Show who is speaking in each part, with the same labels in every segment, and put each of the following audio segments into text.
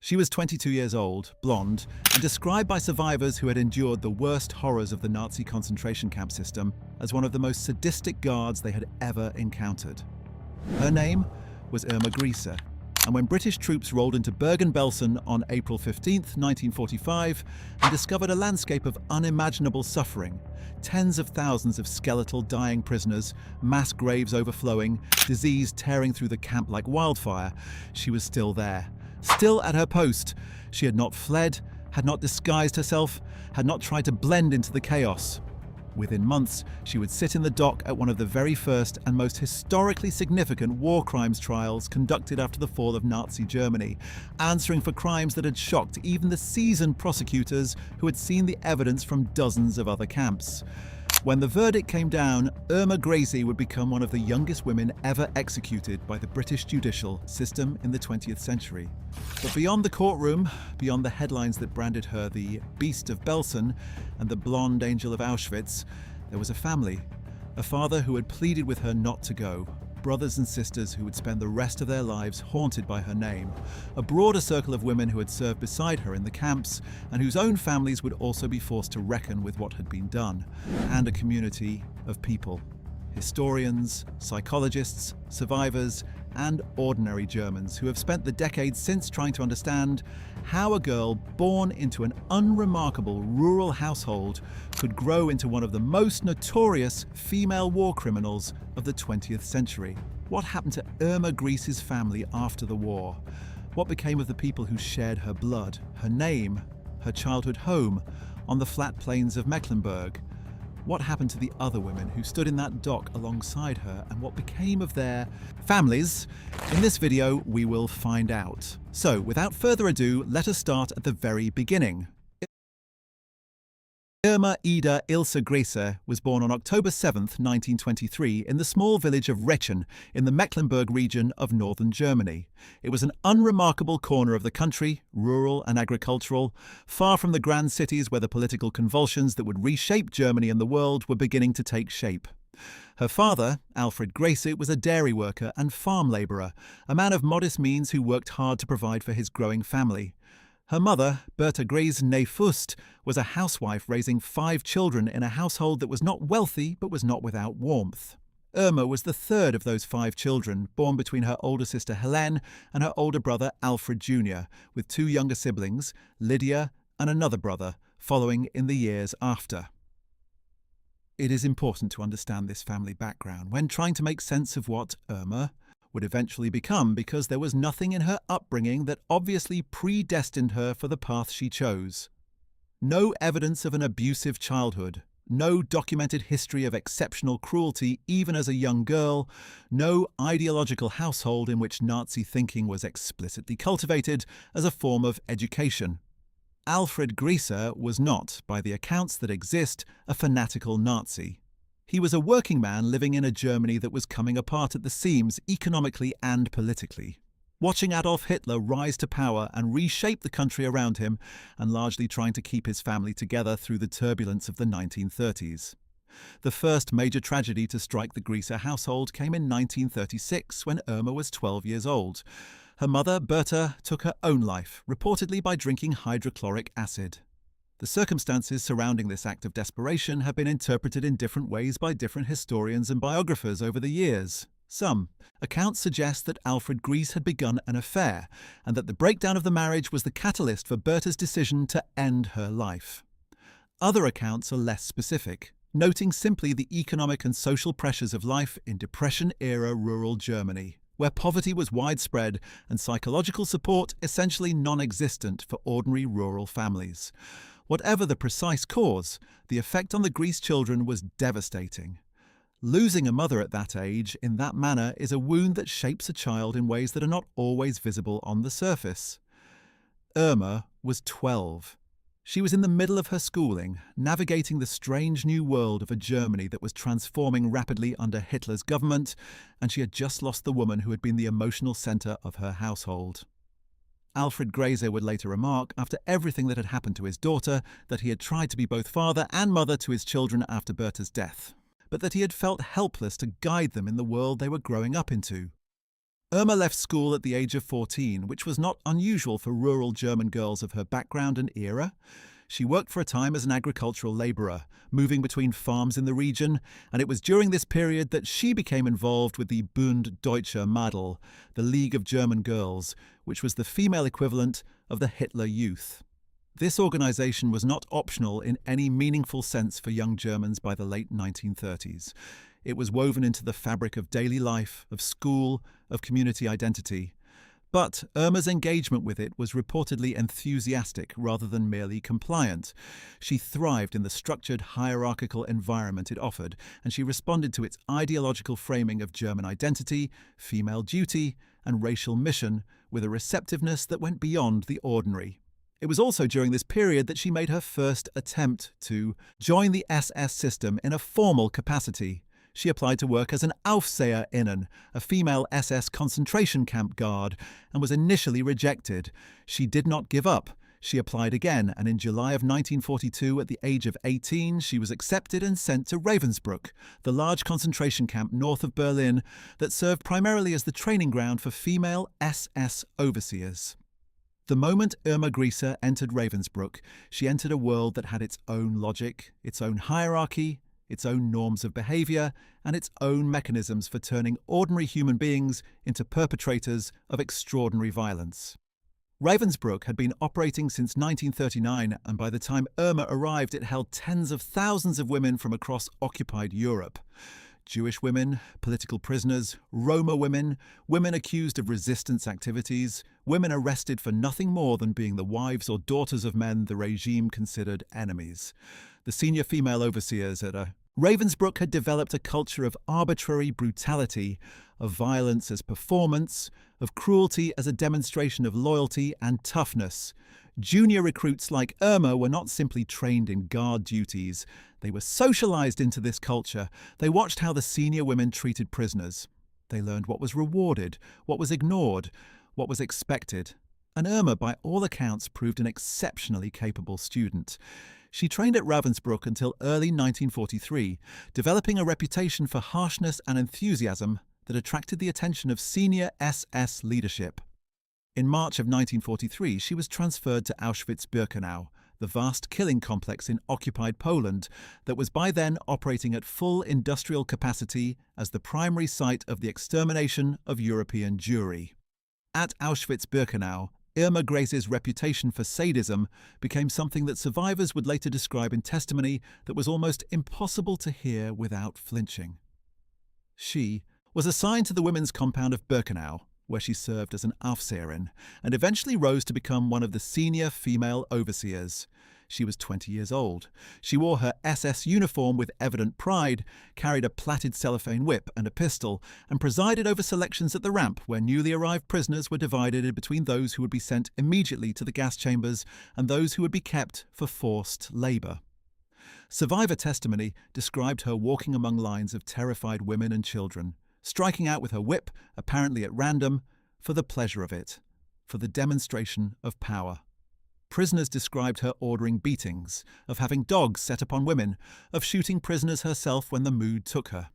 Speaker 1: She was 22 years old, blonde, and described by survivors who had endured the worst horrors of the Nazi concentration camp system as one of the most sadistic guards they had ever encountered. Her name was Irma Grese, and when British troops rolled into Bergen-Belsen on April 15, 1945, and discovered a landscape of unimaginable suffering, tens of thousands of skeletal dying prisoners, mass graves overflowing, disease tearing through the camp like wildfire, she was still there. Still at her post. She had not fled, had not disguised herself, had not tried to blend into the chaos. Within months, she would sit in the dock at one of the very first and most historically significant war crimes trials conducted after the fall of Nazi Germany, answering for crimes that had shocked even the seasoned prosecutors who had seen the evidence from dozens of other camps. When the verdict came down, Irma Grese would become one of the youngest women ever executed by the British judicial system in the 20th century. But beyond the courtroom, beyond the headlines that branded her the Beast of Belsen and the Blonde Angel of Auschwitz, there was a family. A father who had pleaded with her not to go, brothers and sisters who would spend the rest of their lives haunted by her name, a broader circle of women who had served beside her in the camps and whose own families would also be forced to reckon with what had been done, and a community of people. Historians, psychologists, survivors, and ordinary Germans who have spent the decades since trying to understand how a girl born into an unremarkable rural household could grow into one of the most notorious female war criminals of the 20th century. What happened to Irma Grese's family after the war? What became of the people who shared her blood, her name, her childhood home on the flat plains of Mecklenburg? What happened to the other women who stood in that dock alongside her, and what became of their families? In this video, we will find out. So, without further ado, let us start at the very beginning. Irma Ida Ilse Grese was born on October 7, 1923, in the small village of Rechen in the Mecklenburg region of northern Germany. It was an unremarkable corner of the country, rural and agricultural, far from the grand cities where the political convulsions that would reshape Germany and the world were beginning to take shape. Her father, Alfred Grese, was a dairy worker and farm labourer, a man of modest means who worked hard to provide for his growing family. Her mother, Bertha Grese née Fust, was a housewife raising 5 children in a household that was not wealthy but was not without warmth. Irma was the third of those 5 children, born between her older sister Helene and her older brother Alfred Jr., with 2 younger siblings, Lydia and another brother, following in the years after. It is important to understand this family background when trying to make sense of what Irma would eventually become, because there was nothing in her upbringing that obviously predestined her for the path she chose. No evidence of an abusive childhood, no documented history of exceptional cruelty even as a young girl, no ideological household in which Nazi thinking was explicitly cultivated as a form of education. Alfred Grese was not, by the accounts that exist, a fanatical Nazi. He was a working man living in a Germany that was coming apart at the seams economically and politically, watching Adolf Hitler rise to power and reshape the country around him, and largely trying to keep his family together through the turbulence of the 1930s. The first major tragedy to strike the Grese household came in 1936, when Irma was 12 years old. Her mother, Bertha, took her own life, reportedly by drinking hydrochloric acid. The circumstances surrounding this act of desperation have been interpreted in different ways by different historians and biographers over the years. Some accounts suggest that Alfred Grese had begun an affair, and that the breakdown of the marriage was the catalyst for Bertha's decision to end her life. Other accounts are less specific, noting simply the economic and social pressures of life in Depression-era rural Germany, where poverty was widespread and psychological support essentially non-existent for ordinary rural families. Whatever the precise cause, the effect on the Grese children was devastating. Losing a mother at that age in that manner is a wound that shapes a child in ways that are not always visible on the surface. Irma was 12. She was in the middle of her schooling, navigating the strange new world of a Germany that was transforming rapidly under Hitler's government, and she had just lost the woman who had been the emotional centre of her household. Alfred Grese would later remark, after everything that had happened to his daughter, that he had tried to be both father and mother to his children after Bertha's death, but that he had felt helpless to guide them in the world they were growing up into. Irma left school at the age of 14, which was not unusual for rural German girls of her background and era. She worked for a time as an agricultural labourer, moving between farms in the region, and it was during this period that she became involved with the Bund Deutscher Mädel, the League of German Girls, which was the female equivalent of the Hitler Youth. This organisation was not optional in any meaningful sense for young Germans by the late 1930s. It was woven into the fabric of daily life, of school, of community identity. But Irma's engagement with it was reportedly enthusiastic rather than merely compliant. She thrived in the structured, hierarchical environment it offered, and she responded to its ideological framing of German identity, female duty, and racial mission with a receptiveness that went beyond the ordinary. It was also during this period that she made her first attempt to join the SS system in a formal capacity. She applied to work as an Aufseherinnen, a female SS concentration camp guard, and was initially rejected. She did not give up. She applied again, and in July of 1942, at the age of 18, she was accepted and sent to Ravensbrück, the large concentration camp north of Berlin that served primarily as the training ground for female SS overseers. The moment Irma Grese entered Ravensbrück, she entered a world that had its own logic, its own hierarchy, its own norms of behaviour, and its own mechanisms for turning ordinary human beings into perpetrators of extraordinary violence. Ravensbrück had been operating since 1939, and by the time Irma arrived, it held tens of thousands of women from across occupied Europe. Jewish women, political prisoners, Roma women, women accused of resistance activities, women arrested for nothing more than being the wives or daughters of men the regime considered enemies. The senior female overseers at Ravensbrück had developed a culture of arbitrary brutality, of violence as performance, of cruelty as a demonstration of loyalty and toughness. Junior recruits like Irma were not simply trained in guard duties. They were socialized into this culture. They watched how the senior women treated prisoners. They learned what was rewarded, what was ignored, what was expected. And Irma, by all accounts, proved an exceptionally capable student. She trained at Ravensbrück until early 1943, developing a reputation for harshness and enthusiasm that attracted the attention of senior SS leadership. In March of 1943, she was transferred to Auschwitz-Birkenau, the vast killing complex in occupied Poland that was by then operating at full industrial capacity as the primary site of the extermination of European Jewry. At Auschwitz-Birkenau, Irma Grese's reputation for sadism became something that survivors would later describe in testimony that was almost impossible to hear without flinching. She was assigned to the women's compound of Birkenau, where she served as an Aufseherin, and eventually rose to become one of the senior female overseers. She was 20 years old. She wore her SS uniform with evident pride, carried a plaited cellophane whip and a pistol, and presided over selections at the ramp where newly arrived prisoners were divided between those who would be sent immediately to the gas chambers and those who would be kept for forced labour. Survivor testimony described her walking among lines of terrified women and children, striking out with her whip, apparently at random, for the pleasure of it, for the demonstration of power. Prisoners described her ordering beatings, of having dogs set upon women, of shooting prisoners herself when the mood took her.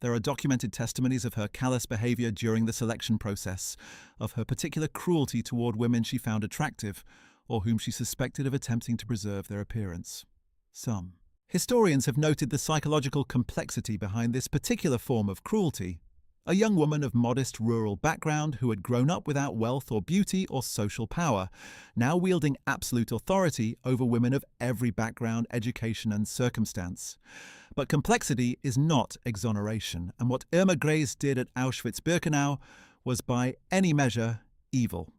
Speaker 1: There are documented testimonies of her callous behaviour during the selection process, of her particular cruelty toward women she found attractive, or whom she suspected of attempting to preserve their appearance. Some historians have noted the psychological complexity behind this particular form of cruelty. A young woman of modest rural background who had grown up without wealth or beauty or social power, now wielding absolute authority over women of every background, education and circumstance. But complexity is not exoneration, and what Irma Grese did at Auschwitz-Birkenau was by any measure evil.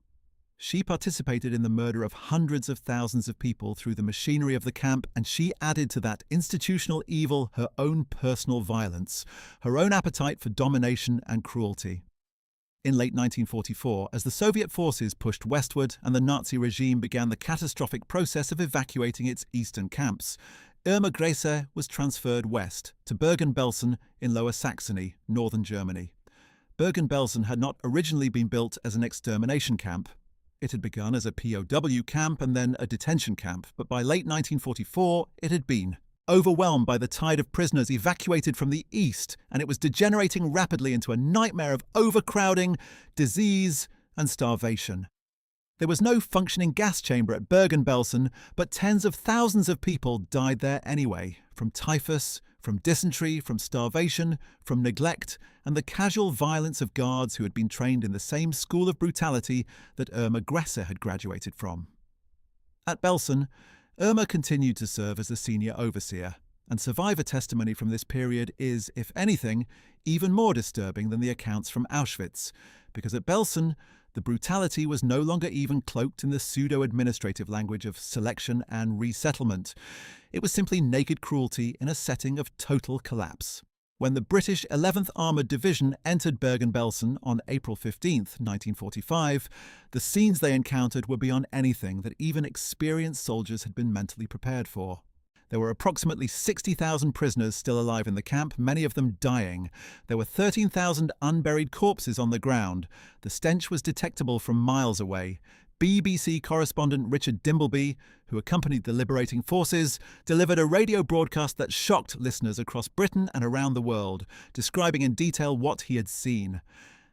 Speaker 1: She participated in the murder of hundreds of thousands of people through the machinery of the camp, and she added to that institutional evil her own personal violence, her own appetite for domination and cruelty. In late 1944, as the Soviet forces pushed westward and the Nazi regime began the catastrophic process of evacuating its eastern camps, Irma Grese was transferred west to Bergen-Belsen in Lower Saxony, northern Germany. Bergen-Belsen had not originally been built as an extermination camp. It had begun as a POW camp and then a detention camp, but by late 1944 it had been. overwhelmed by the tide of prisoners evacuated from the east, and it was degenerating rapidly into a nightmare of overcrowding, disease, and starvation. There was no functioning gas chamber at Bergen-Belsen, but tens of thousands of people died there anyway, from typhus, from dysentery, from starvation, from neglect, and the casual violence of guards who had been trained in the same school of brutality that Irma Grese had graduated from. At Belsen, Irma continued to serve as a senior overseer, and survivor testimony from this period is, if anything, even more disturbing than the accounts from Auschwitz, because at Belsen, the brutality was no longer even cloaked in the pseudo-administrative language of selection and resettlement. It was simply naked cruelty in a setting of total collapse. When the British 11th Armoured Division entered Bergen-Belsen on April 15, 1945, the scenes they encountered were beyond anything that even experienced soldiers had been mentally prepared for. There were approximately 60,000 prisoners still alive in the camp, many of them dying. There were 13,000 unburied corpses on the ground. The stench was detectable from miles away. BBC correspondent Richard Dimbleby, who accompanied the liberating forces, delivered a radio broadcast that shocked listeners across Britain and around the world, describing in detail what he had seen.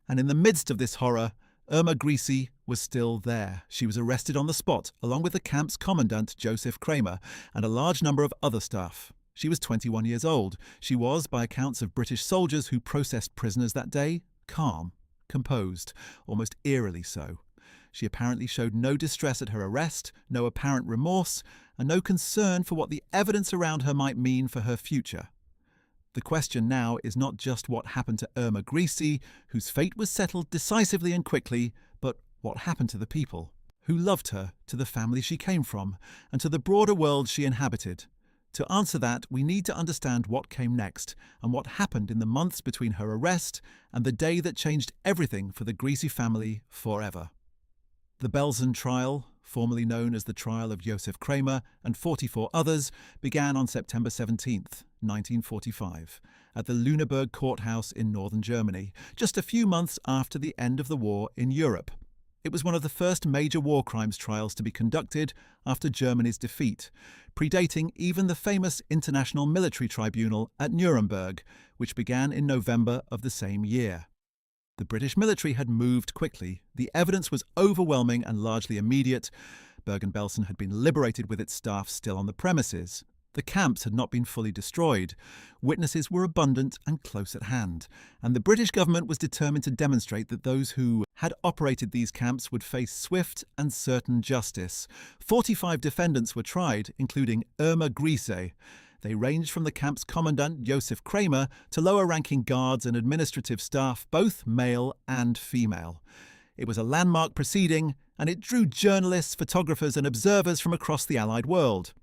Speaker 1: And in the midst of this horror, Irma Grese was still there. She was arrested on the spot, along with the camp's commandant, Joseph Kramer, and a large number of other staff. She was 21 years old. She was, by accounts of British soldiers who processed prisoners that day, calm, composed, almost eerily so. She apparently showed no distress at her arrest, no apparent remorse, and no concern for what the evidence around her might mean for her future. The question now is not just what happened to Irma Grese, whose fate was settled decisively and quickly, but what happened to the people who loved her, to the family she came from, and to the broader world she inhabited. To answer that, we need to understand what came next and what happened in the months between her arrest and the day that changed everything for the Grese family forever. The Belsen trial, formerly known as the trial of Joseph Kramer and 44 others, began on September 17, 1945, at the Lüneburg courthouse in northern Germany, just a few months after the end of the war in Europe. It was one of the first major war crimes trials to be conducted after Germany's defeat, predating even the famous International Military Tribunal at Nuremberg, which began in November of the same year. The British military had moved quickly. The evidence was overwhelming and largely immediate. Bergen-Belsen had been liberated with its staff still on the premises. The camps had not been fully destroyed. Witnesses were abundant and close at hand, and the British government was determined to demonstrate that those who had operated these camps would face swift and certain justice. 45 defendants were tried, including Irma Grese. They ranged from the camp's commandant, Joseph Kramer, to lower-ranking guards and administrative staff, both male and female. It was a landmark proceeding, and it drew journalists, photographers, and observers from across the Allied world.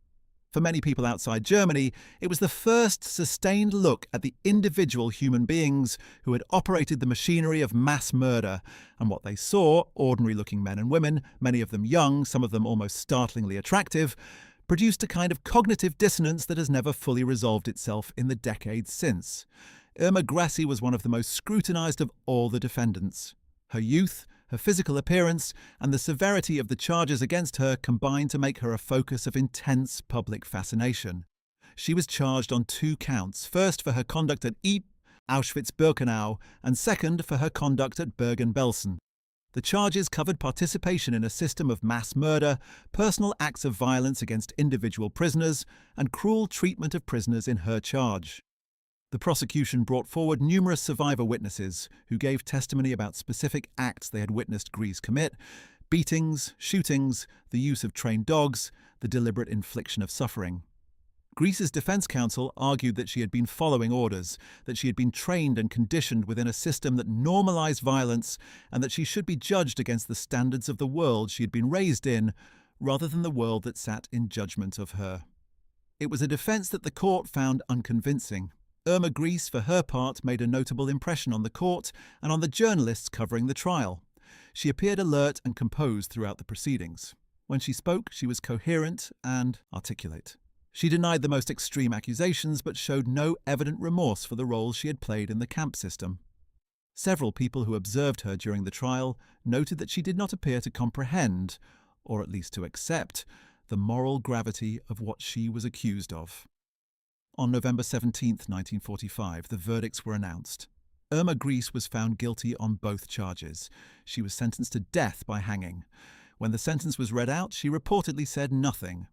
Speaker 1: For many people outside Germany, it was the first sustained look at the individual human beings who had operated the machinery of mass murder, and what they saw, ordinary-looking men and women, many of them young, some of them almost startlingly attractive, produced a kind of cognitive dissonance that has never fully resolved itself in the decades since. Irma Grese was one of the most scrutinized of all the defendants. Her youth, her physical appearance, and the severity of the charges against her combined to make her a focus of intense public fascination. She was charged on 2 counts, first for her conduct at Auschwitz-Birkenau, and second for her conduct at Bergen-Belsen. The charges covered participation in a system of mass murder, personal acts of violence against individual prisoners, and cruel treatment of prisoners in her charge. The prosecution brought forward numerous survivor witnesses who gave testimony about specific acts they had witnessed Grese commit: beatings, shootings, the use of trained dogs, the deliberate infliction of suffering. Grese's defense counsel argued that she had been following orders, that she had been trained and conditioned within a system that normalized violence, and that she should be judged against the standards of the world she had been raised in, rather than the world that sat in judgment of her. It was a defense that the court found unconvincing. Irma Grese, for her part, made a notable impression on the court and on the journalists covering the trial. She appeared alert and composed throughout the proceedings. When she spoke, she was coherent and articulate. She denied the most extreme accusations, but showed no evident remorse for the role she had played in the camp system. Several people who observed her during the trial noted that she did not appear to comprehend, or at least to accept, the moral gravity of what she was accused of. On November 17, 1945, the verdicts were announced. Irma Grese was found guilty on both charges. She was sentenced to death by hanging. When the sentence was read out, she reportedly said nothing.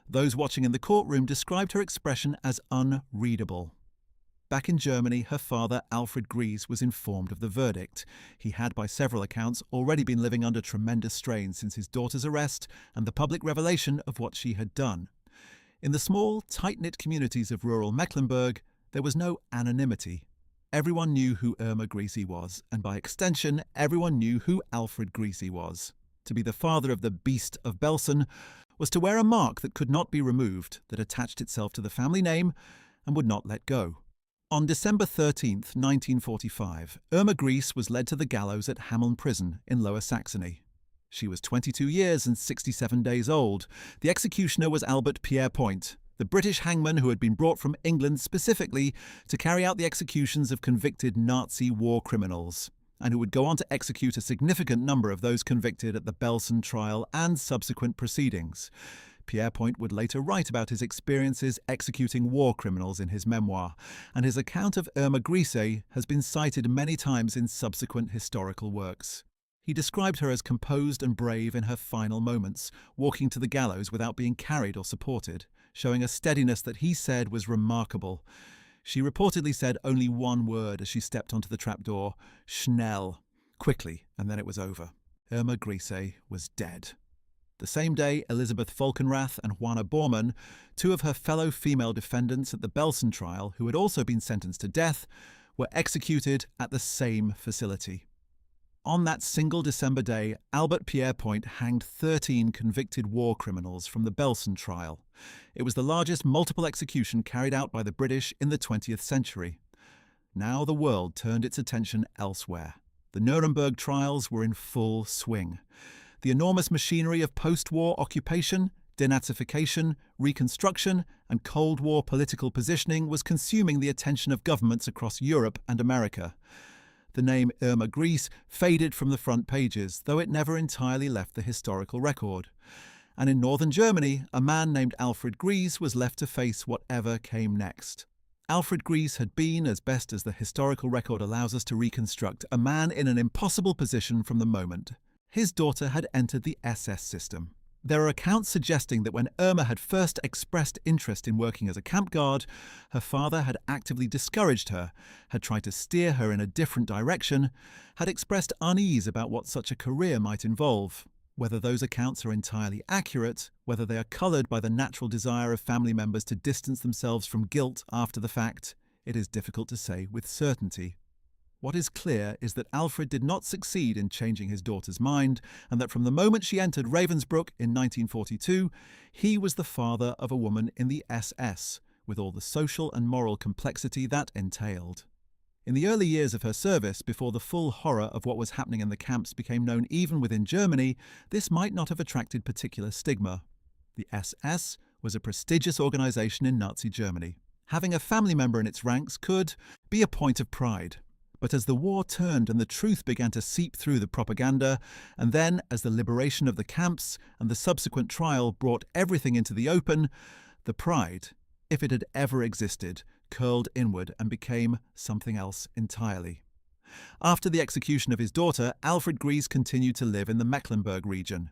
Speaker 1: Those watching in the courtroom described her expression as unreadable. Back in Germany, her father, Alfred Grese, was informed of the verdict. He had, by several accounts, already been living under tremendous strain since his daughter's arrest and the public revelation of what she had done. In the small, tight-knit communities of rural Mecklenburg, there was no anonymity. Everyone knew who Irma Grese was, and by extension, everyone knew who Alfred Grese was. To be the father of the Beast of Belsen was to wear a mark that could not be removed, that attached itself to the family name and would not let go. On December 13, 1945, Irma Grese was led to the gallows at Hameln Prison in Lower Saxony. She was 22 years and 67 days old. The executioner was Albert Pierrepoint, the British hangman who had been brought from England specifically to carry out the executions of convicted Nazi war criminals, and who would go on to execute a significant number of those convicted at the Belsen trial and subsequent proceedings. Pierrepoint would later write about his experiences executing war criminals in his memoir, and his account of Irma Grese has been cited many times in subsequent historical works. He described her as composed and brave in her final moments, walking to the gallows without being carried or supported, showing a steadiness that he said was remarkable. She reportedly said only one word as she stepped onto the trapdoor, "Schnell," quickly, and then it was over. Irma Grese was dead. The same day, Elisabeth Falkenrath and Juana Bormann, two of her fellow female defendants at the Belsen trial, who had also been sentenced to death, were executed at the same facility. On that single December day, Albert Pierrepoint hanged 13 convicted war criminals from the Belsen trial. It was the largest multiple execution carried out by the British in the 20th century. Now the world turned its attention elsewhere. The Nuremberg trials were in full swing. The enormous machinery of post-war occupation, denazification, reconstruction, and Cold War political positioning was consuming the attention of governments across Europe and America. The name Irma Grese faded from the front pages, though it never entirely left the historical record. And in northern Germany, a man named Alfred Grese was left to face whatever came next. Alfred Grese had been, as best as the historical record allows us to reconstruct, a man in an impossible position from the moment. His daughter had entered the SS system. There are accounts suggesting that when Irma had first expressed interest in working as a camp guard, her father had actively discouraged her, had tried to steer her in a different direction, had expressed unease about what such a career might involve. Whether those accounts are entirely accurate, whether they are coloured by the natural desire of family members to distance themselves from guilt after the fact, it is difficult to say with certainty. What is clear is that Alfred did not succeed in changing his daughter's mind, and that from the moment she entered Ravensbrück in 1942, he was the father of a woman in the SS, with all the social and moral complexity that entailed. In the early years of her service, before the full horror of what was happening in the camps became known even within Germany, this might not have attracted particular stigma. The SS was a prestigious organization in Nazi Germany. Having a family member in its ranks could be a point of pride. But as the war turned and the truth began to seep through the propaganda, and then as the liberation of the camps and the subsequent trial brought everything into the open, the pride, if it had ever existed, curled inward and became something else entirely. After the execution of his daughter, Alfred Grese continued to live in the Mecklenburg region.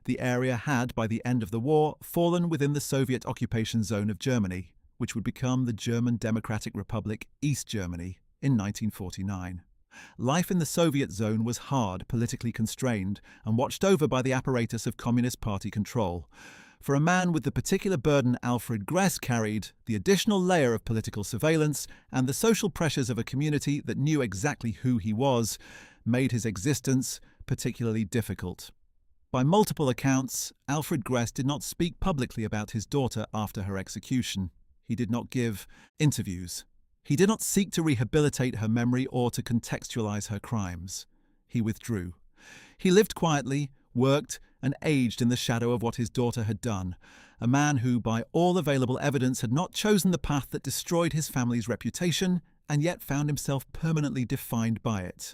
Speaker 1: The area had, by the end of the war, fallen within the Soviet occupation zone of Germany, which would become the German Democratic Republic, East Germany, in 1949. Life in the Soviet zone was hard, politically constrained, and watched over by the apparatus of Communist Party control. For a man with the particular burden Alfred Grese carried, the additional layer of political surveillance and the social pressures of a community that knew exactly who he was made his existence particularly difficult. By multiple accounts, Alfred Grese did not speak publicly about his daughter after her execution. He did not give interviews. He did not seek to rehabilitate her memory or to contextualize her crimes. He withdrew. He lived quietly, worked, and aged in the shadow of what his daughter had done, a man who, by all available evidence, had not chosen the path that destroyed his family's reputation, and yet found himself permanently defined by it.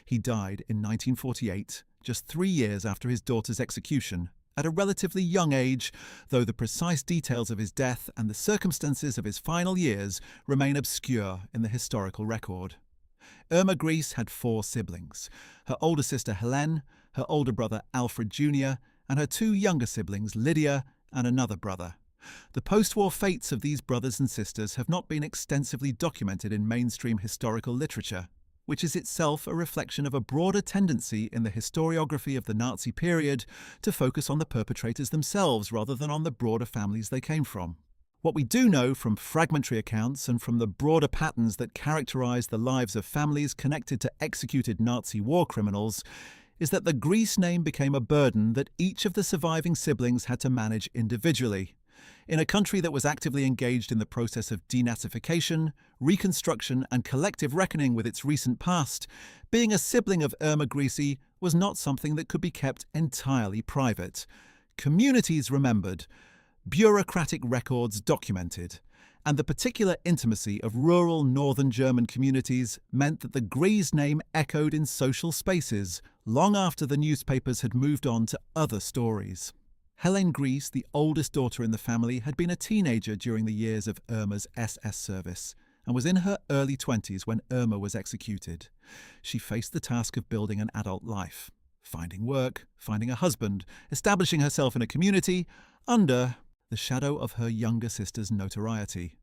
Speaker 1: He died in 1948, just 3 years after his daughter's execution, at a relatively young age, though the precise details of his death and the circumstances of his final years remain obscure in the historical record. Irma Grese had 4 siblings: her older sister Helene, her older brother Alfred Jr., and her 2 younger siblings Lydia and another brother. The post-war fates of these brothers and sisters have not been extensively documented in mainstream historical literature, which is itself a reflection of a broader tendency in the historiography of the Nazi period to focus on the perpetrators themselves rather than on the broader families they came from. What we do know from fragmentary accounts and from the broader patterns that characterize the lives of families connected to executed Nazi war criminals is that the Grese name became a burden that each of the surviving siblings had to manage individually. In a country that was actively engaged in the process of denazification, reconstruction, and collective reckoning with its recent past, being a sibling of Irma Grese was not something that could be kept entirely private. Communities remembered, bureaucratic records documented, and the particular intimacy of rural northern German communities meant that the Grese name echoed in social spaces long after the newspapers had moved on to other stories. Helene Grese, the oldest daughter in the family, had been a teenager during the years of Irma's SS service and was in her early 20s when Irma was executed. She faced the task of building an adult life, finding work, finding a husband, establishing herself in a community under the shadow of her younger sister's notoriety.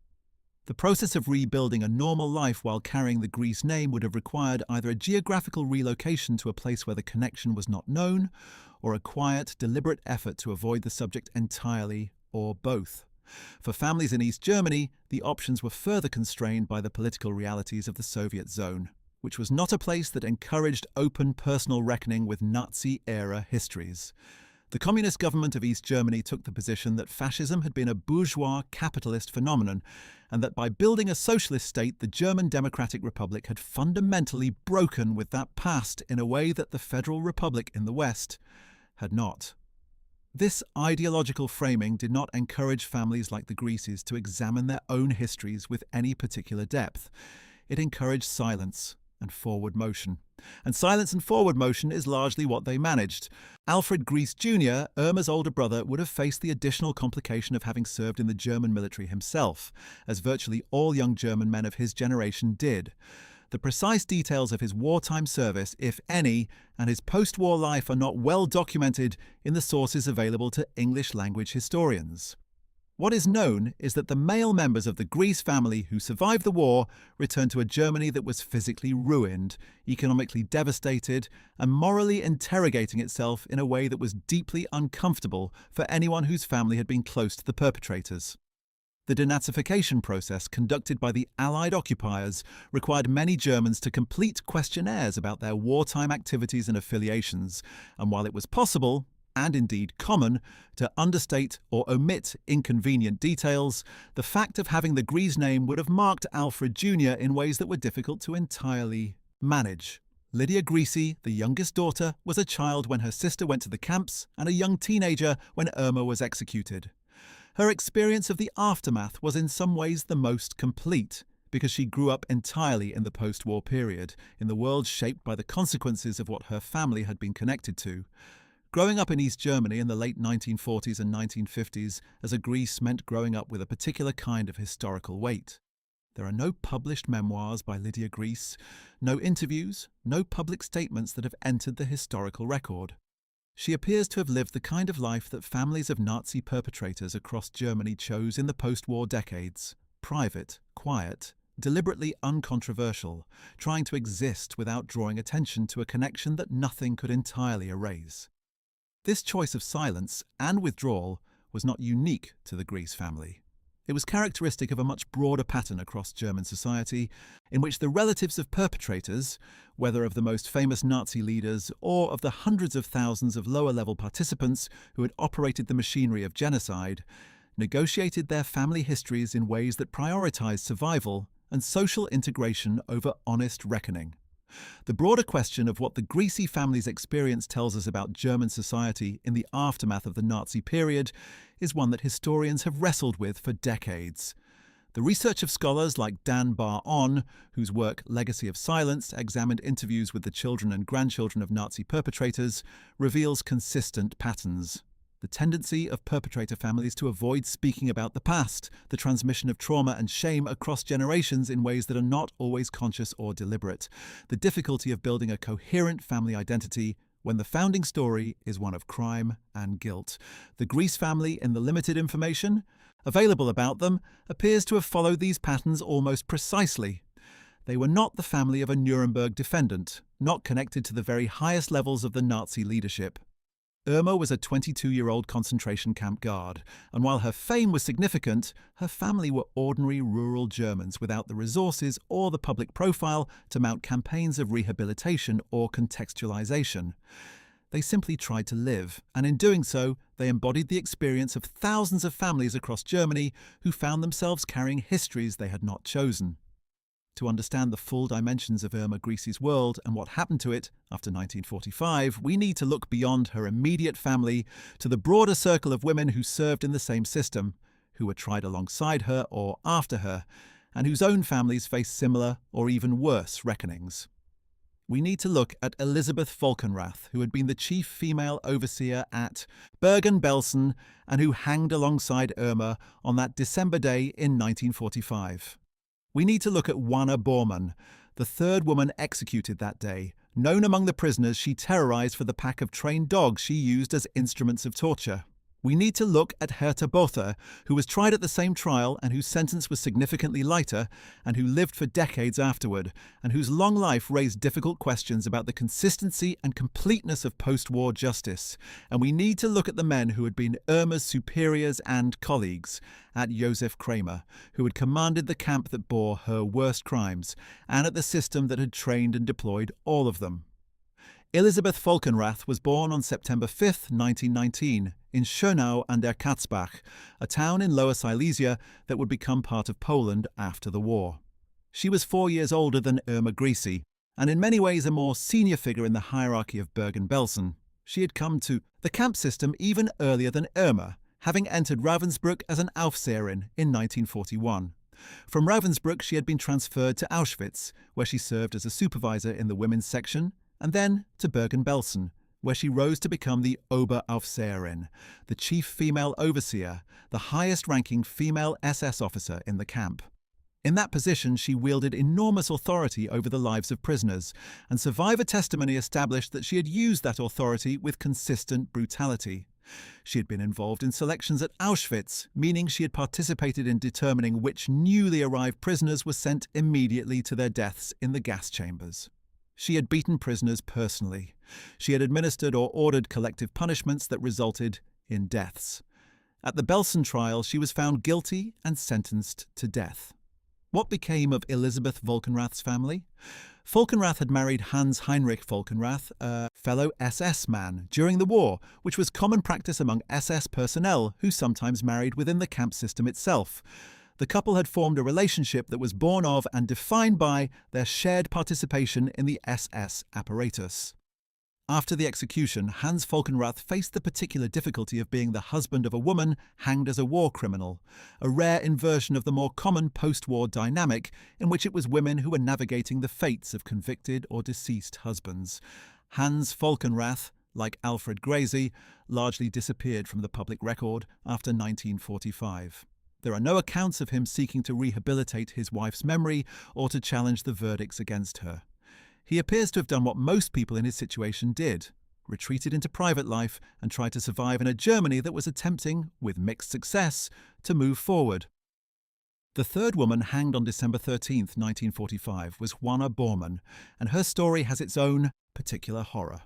Speaker 1: The process of rebuilding a normal life while carrying the Grese name would have required either a geographical relocation to a place where the connection was not known, or a quiet, deliberate effort to avoid the subject entirely, or both. For families in East Germany, the options were further constrained by the political realities of the Soviet zone, which was not a place that encouraged open personal reckoning with Nazi-era histories. The communist government of East Germany took the position that fascism had been a bourgeois capitalist phenomenon, and that by building a socialist state, the German Democratic Republic had fundamentally broken with that past in a way that the Federal Republic in the West had not. This ideological framing did not encourage families like the Greses to examine their own histories with any particular depth. It encouraged silence and forward motion. And silence and forward motion is largely what they managed. Alfred Grese Jr., Irma's older brother, would have faced the additional complication of having served in the German military himself, as virtually all young German men of his generation did. The precise details of his wartime service, if any, and his post-war life are not well documented in the sources available to English-language historians. What is known is that the male members of the Grese family who survived the war returned to a Germany that was physically ruined, economically devastated, and morally interrogating itself in a way that was deeply uncomfortable for anyone whose family had been close to the perpetrators. The denazification process conducted by the Allied occupiers required many Germans to complete questionnaires about their wartime activities and affiliations, and while it was possible, and indeed common, to understate or omit inconvenient details, the fact of having the Grese name would have marked Alfred Jr. in ways that were difficult to entirely manage. Lydia Grese, the youngest daughter, was a child when her sister went to the camps and a young teenager when Irma was executed. Her experience of the aftermath was in some ways the most complete, because she grew up entirely in the post-war period, in the world shaped by the consequences of what her family had been connected to. Growing up in East Germany in the late 1940s and 1950s as a Grese meant growing up with a particular kind of historical weight. There are no published memoirs by Lydia Grese, no interviews, no public statements that have entered the historical record. She appears to have lived the kind of life that families of Nazi perpetrators across Germany chose in the post-war decades: private, quiet, deliberately uncontroversial, trying to exist without drawing attention to a connection that nothing could entirely erase. This choice of silence and withdrawal was not unique to the Grese family. It was characteristic of a much broader pattern across German society, in which the relatives of perpetrators, whether of the most famous Nazi leaders or of the hundreds of thousands of lower-level participants who had operated the machinery of genocide, negotiated their family histories in ways that prioritized survival and social integration over honest reckoning. The broader question of what the Grese family's experience tells us about German society in the aftermath of the Nazi period is one that historians have wrestled with for decades. The research of scholars like Dan Bar-On, whose work Legacy of Silence examined interviews with the children and grandchildren of Nazi perpetrators, reveals consistent patterns. The tendency of perpetrator families to avoid speaking about the past, the transmission of trauma and shame across generations in ways that are not always conscious or deliberate, the difficulty of building a coherent family identity when the founding story is one of crime and guilt. The Grese family, in the limited information available about them, appears to have followed these patterns almost precisely. They were not the family of a Nuremberg defendant, not connected to the very highest levels of the Nazi leadership. Irma was a 22-year-old concentration camp guard, and while her fame was significant, her family were ordinary rural Germans without the resources or the public profile to mount campaigns of rehabilitation or contextualization. They simply tried to live, and in doing so, they embodied the experience of thousands of families across Germany who found themselves carrying histories they had not chosen. To understand the full dimensions of Irma Grese's world and what happened to it after 1945, we need to look beyond her immediate family to the broader circle of women who served in the same system, who were tried alongside her or after her, and whose own families faced similar or even worse reckonings. We need to look at Elisabeth Volkenrath, who had been the chief female overseer at Bergen-Belsen and who hanged alongside Irma on that December day in 1945. We need to look at Wanne Bormann, the third woman executed that day. Known among the prisoners, she terrorized for the pack of trained dogs she used as instruments of torture. We need to look at Herta Botha, who was tried at the same trial and whose sentence was significantly lighter, and who lived for decades afterward, and whose long life raised difficult questions about the consistency and completeness of post-war justice. And we need to look at the men who had been Irma's superiors and colleagues, at Josef Kramer, who had commanded the camp that bore her worst crimes, and at the system that had trained and deployed all of them. Elisabeth Volkenrath was born on September 5, 1919, in Schönau an der Katzbach, a town in Lower Silesia that would become part of Poland after the war. She was 4 years older than Irma Grese, and in many ways a more senior figure in the hierarchy of Bergen-Belsen. She had come to the camp system even earlier than Irma, having entered Ravensbrück as an Aufseherin in 1941. From Ravensbrück she had been transferred to Auschwitz, where she served as a supervisor in the women's section, and then to Bergen-Belsen, where she rose to become the Oberaufseherin, the chief female overseer, the highest-ranking female SS officer in the camp. In that position, she wielded enormous authority over the lives of prisoners, and survivor testimony established that she had used that authority with consistent brutality. She had been involved in selections at Auschwitz, meaning she had participated in determining which newly arrived prisoners were sent immediately to their deaths in the gas chambers. She had beaten prisoners personally. She had administered or ordered collective punishments that resulted in deaths. At the Belsen trial, she was found guilty and sentenced to death. What became of Elisabeth Volkenrath's family? Volkenrath had married Hans Heinrich Volkenrath, a fellow SS man, during the war, which was common practice among SS personnel who sometimes married within the camp system itself. The couple had formed a relationship that was born of and defined by their shared participation in the SS apparatus. After the execution, Hans Volkenrath faced the particular difficulty of being the husband of a woman hanged as a war criminal, a rare inversion of the more common post-war dynamic in which it was women who were navigating the fates of convicted or deceased husbands. Hans Volkenrath, like Alfred Grese, largely disappeared from the public record after 1945. There are no accounts of him seeking to rehabilitate his wife's memory or to challenge the verdicts against her. He appears to have done what most people in his situation did, retreated into private life and tried to survive in a Germany that was attempting, with mixed success, to move forward. The third woman hanged on December 13, 1945, was Wanne Bormann, and her story has its own particular horror.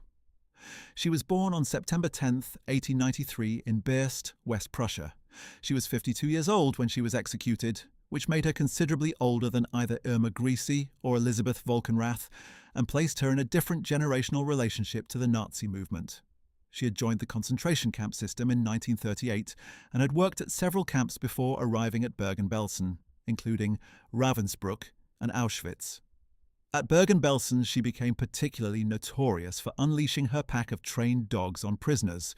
Speaker 1: She was born on September 10, 1893, in Beerst, West Prussia. She was 52 years old when she was executed, which made her considerably older than either Irma Grese or Elisabeth Volkenrath, and placed her in a different generational relationship to the Nazi movement. She had joined the concentration camp system in 1938 and had worked at several camps before arriving at Bergen-Belsen, including Ravensbrück and Auschwitz. At Bergen-Belsen, she became particularly notorious for unleashing her pack of trained dogs on prisoners,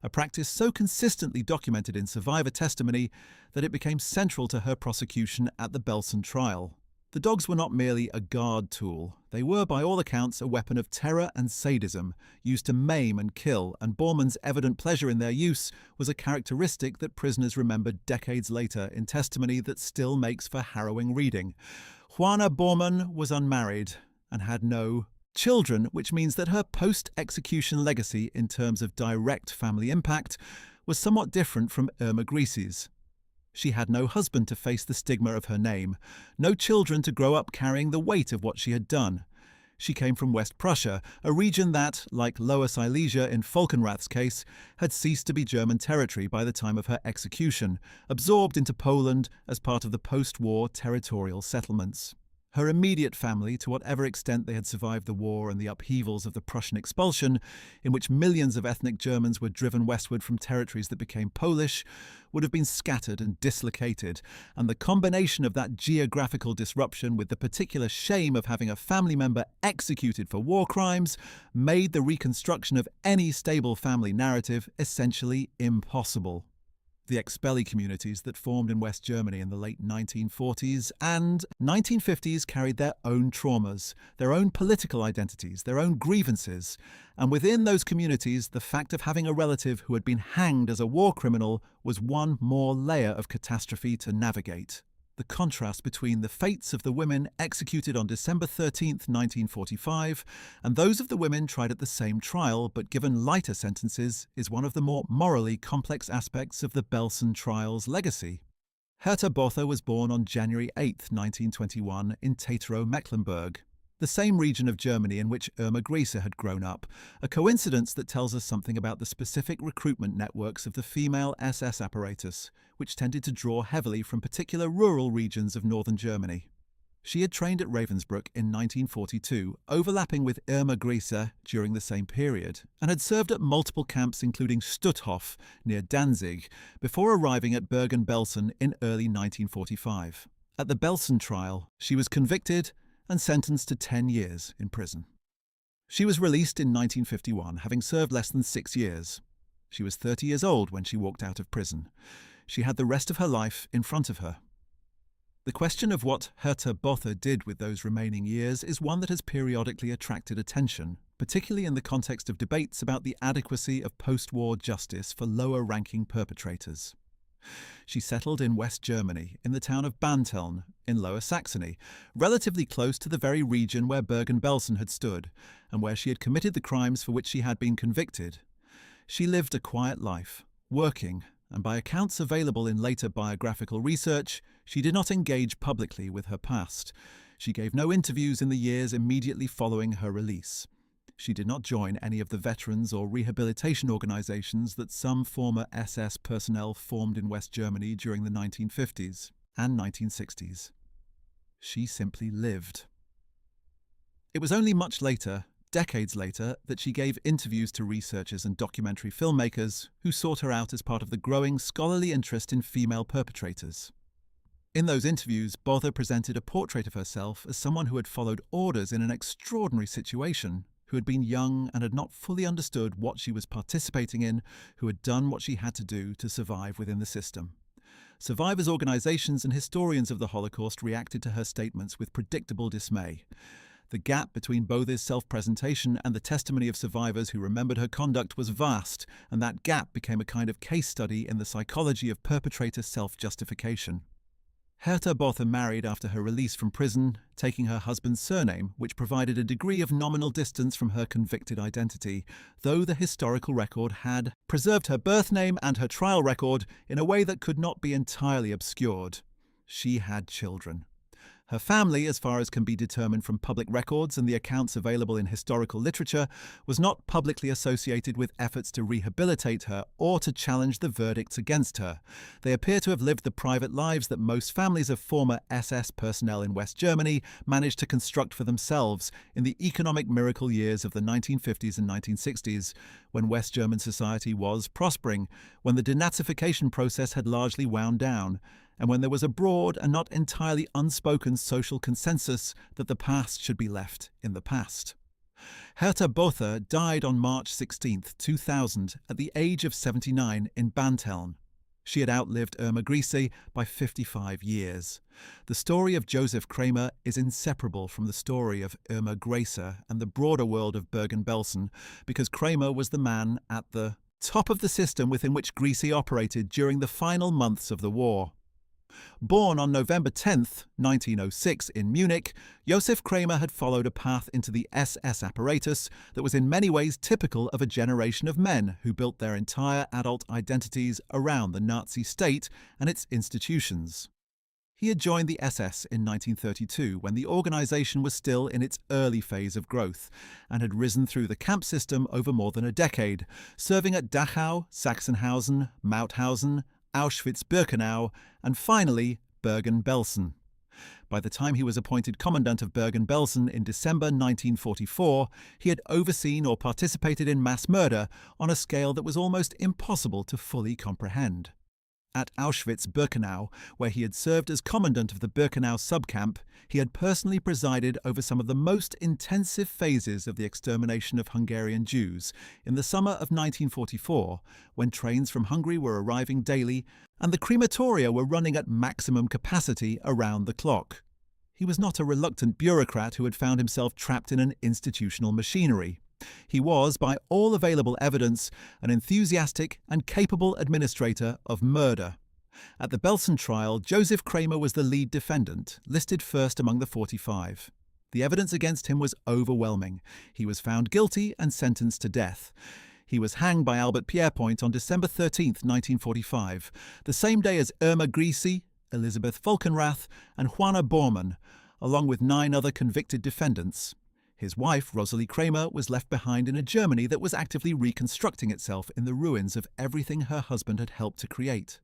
Speaker 1: a practice so consistently documented in survivor testimony that it became central to her prosecution at the Belsen trial. The dogs were not merely a guard tool. They were, by all accounts, a weapon of terror and sadism, used to maim and kill, and Bormann's evident pleasure in their use was a characteristic that prisoners remembered decades later in testimony that still makes for harrowing reading. Juana Bormann was unmarried and had no children, which means that her post-execution legacy in terms of direct family impact was somewhat different from Irma Grese's. She had no husband to face the stigma of her name, no children to grow up carrying the weight of what she had done. She came from West Prussia, a region that, like Lower Silesia in Falkenrath's case, had ceased to be German territory by the time of her execution, absorbed into Poland as part of the post-war territorial settlements. Her immediate family, to whatever extent they had survived the war and the upheavals of the Prussian expulsion, in which millions of ethnic Germans were driven westward from territories that became Polish, would have been scattered and dislocated, and the combination of that geographical disruption with the particular shame of having a family member executed for war crimes made the reconstruction of any stable family narrative essentially impossible. The expellee communities that formed in West Germany in the late 1940s and 1950s carried their own traumas, their own political identities, their own grievances, and within those communities, the fact of having a relative who had been hanged as a war criminal was one more layer of catastrophe to navigate. The contrast between the fates of the women executed on December 13, 1945, and those of the women tried at the same trial but given lighter sentences is one of the more morally complex aspects of the Belsen trial's legacy. Herta Botha was born on January 8, 1921 in Täterow, Mecklenburg, the same region of Germany in which Irma Grese had grown up, a coincidence that tells us something about the specific recruitment networks of the female SS apparatus, which tended to draw heavily from particular rural regions of northern Germany. She had trained at Ravensbrück in 1942, overlapping with Irma Grese during the same period, and had served at multiple camps including Stutthof near Danzig, before arriving at Bergen-Belsen in early 1945. At the Belsen trial, she was convicted and sentenced to 10 years in prison. She was released in 1951, having served less than 6 years. She was 30 years old when she walked out of prison. She had the rest of her life in front of her. The question of what Herta Botha did with those remaining years is one that has periodically attracted attention, particularly in the context of debates about the adequacy of post-war justice for lower-ranking perpetrators. She settled in West Germany, in the town of Banteln, in Lower Saxony, relatively close to the very region where Bergen-Belsen had stood, and where she had committed the crimes for which she had been convicted. She lived a quiet life, working, and by accounts available in later biographical research, she did not engage publicly with her past. She gave no interviews in the years immediately following her release. She did not join any of the veterans or rehabilitation organizations that some former SS personnel formed in West Germany during the 1950s and 1960s. She simply lived. It was only much later, decades later, that she gave interviews to researchers and documentary filmmakers who sought her out as part of the growing scholarly interest in female perpetrators. In those interviews, Botha presented a portrait of herself as someone who had followed orders in an extraordinary situation, who had been young and had not fully understood what she was participating in, who had done what she had to do to survive within the system. Survivors' organizations and historians of the Holocaust reacted to her statements with predictable dismay. The gap between Botha's self-presentation and the testimony of survivors who remembered her conduct was vast, and that gap became a kind of case study in the psychology of perpetrator self-justification. Herta Botha married after her release from prison, taking her husband's surname, which provided a degree of nominal distance from her convicted identity, though the historical record had preserved her birth name and her trial record in a way that could not be entirely obscured. She had children. Her family, as far as can be determined from public records and the accounts available in historical literature, was not publicly associated with efforts to rehabilitate her or to challenge the verdicts against her. They appear to have lived the private lives that most families of former SS personnel in West Germany managed to construct for themselves in the economic miracle years of the 1950s and 1960s, when West German society was prospering, when the denazification process had largely wound down, and when there was a broad and not entirely unspoken social consensus that the past should be left in the past. Herta Botha died on March 16, 2000, at the age of 79 in Banteln. She had outlived Irma Grese by 55 years. The story of Josef Kramer is inseparable from the story of Irma Grese and the broader world of Bergen-Belsen, because Kramer was the man at the top of the system within which Grese operated during the final months of the war. Born on November 10, 1906 in Munich, Josef Kramer had followed a path into the SS apparatus that was in many ways typical of a generation of men who built their entire adult identities around the Nazi state and its institutions. He had joined the SS in 1932 when the organization was still in its early phase of growth and had risen through the camp system over more than a decade, serving at Dachau, Sachsenhausen, Mauthausen, Auschwitz-Birkenau, and finally Bergen-Belsen. By the time he was appointed commandant of Bergen-Belsen in December 1944, he had overseen or participated in mass murder on a scale that was almost impossible to fully comprehend. At Auschwitz-Birkenau, where he had served as commandant of the Birkenau subcamp, he had personally presided over some of the most intensive phases of the extermination of Hungarian Jews in the summer of 1944, when trains from Hungary were arriving daily and the crematoria were running at maximum capacity around the clock. He was not a reluctant bureaucrat who had found himself trapped in an institutional machinery. He was, by all available evidence, an enthusiastic and capable administrator of murder. At the Belsen trial, Josef Kramer was the lead defendant, listed first among the 45. The evidence against him was overwhelming. He was found guilty and sentenced to death. He was hanged by Albert Pierrepoint on December 13, 1945, the same day as Irma Grese, Elisabeth Volkenrath, and Juana Bormann, along with 9 other convicted defendants. His wife, Rosalie Kramer, was left behind in a Germany that was actively reconstructing itself in the ruins of everything her husband had helped to create.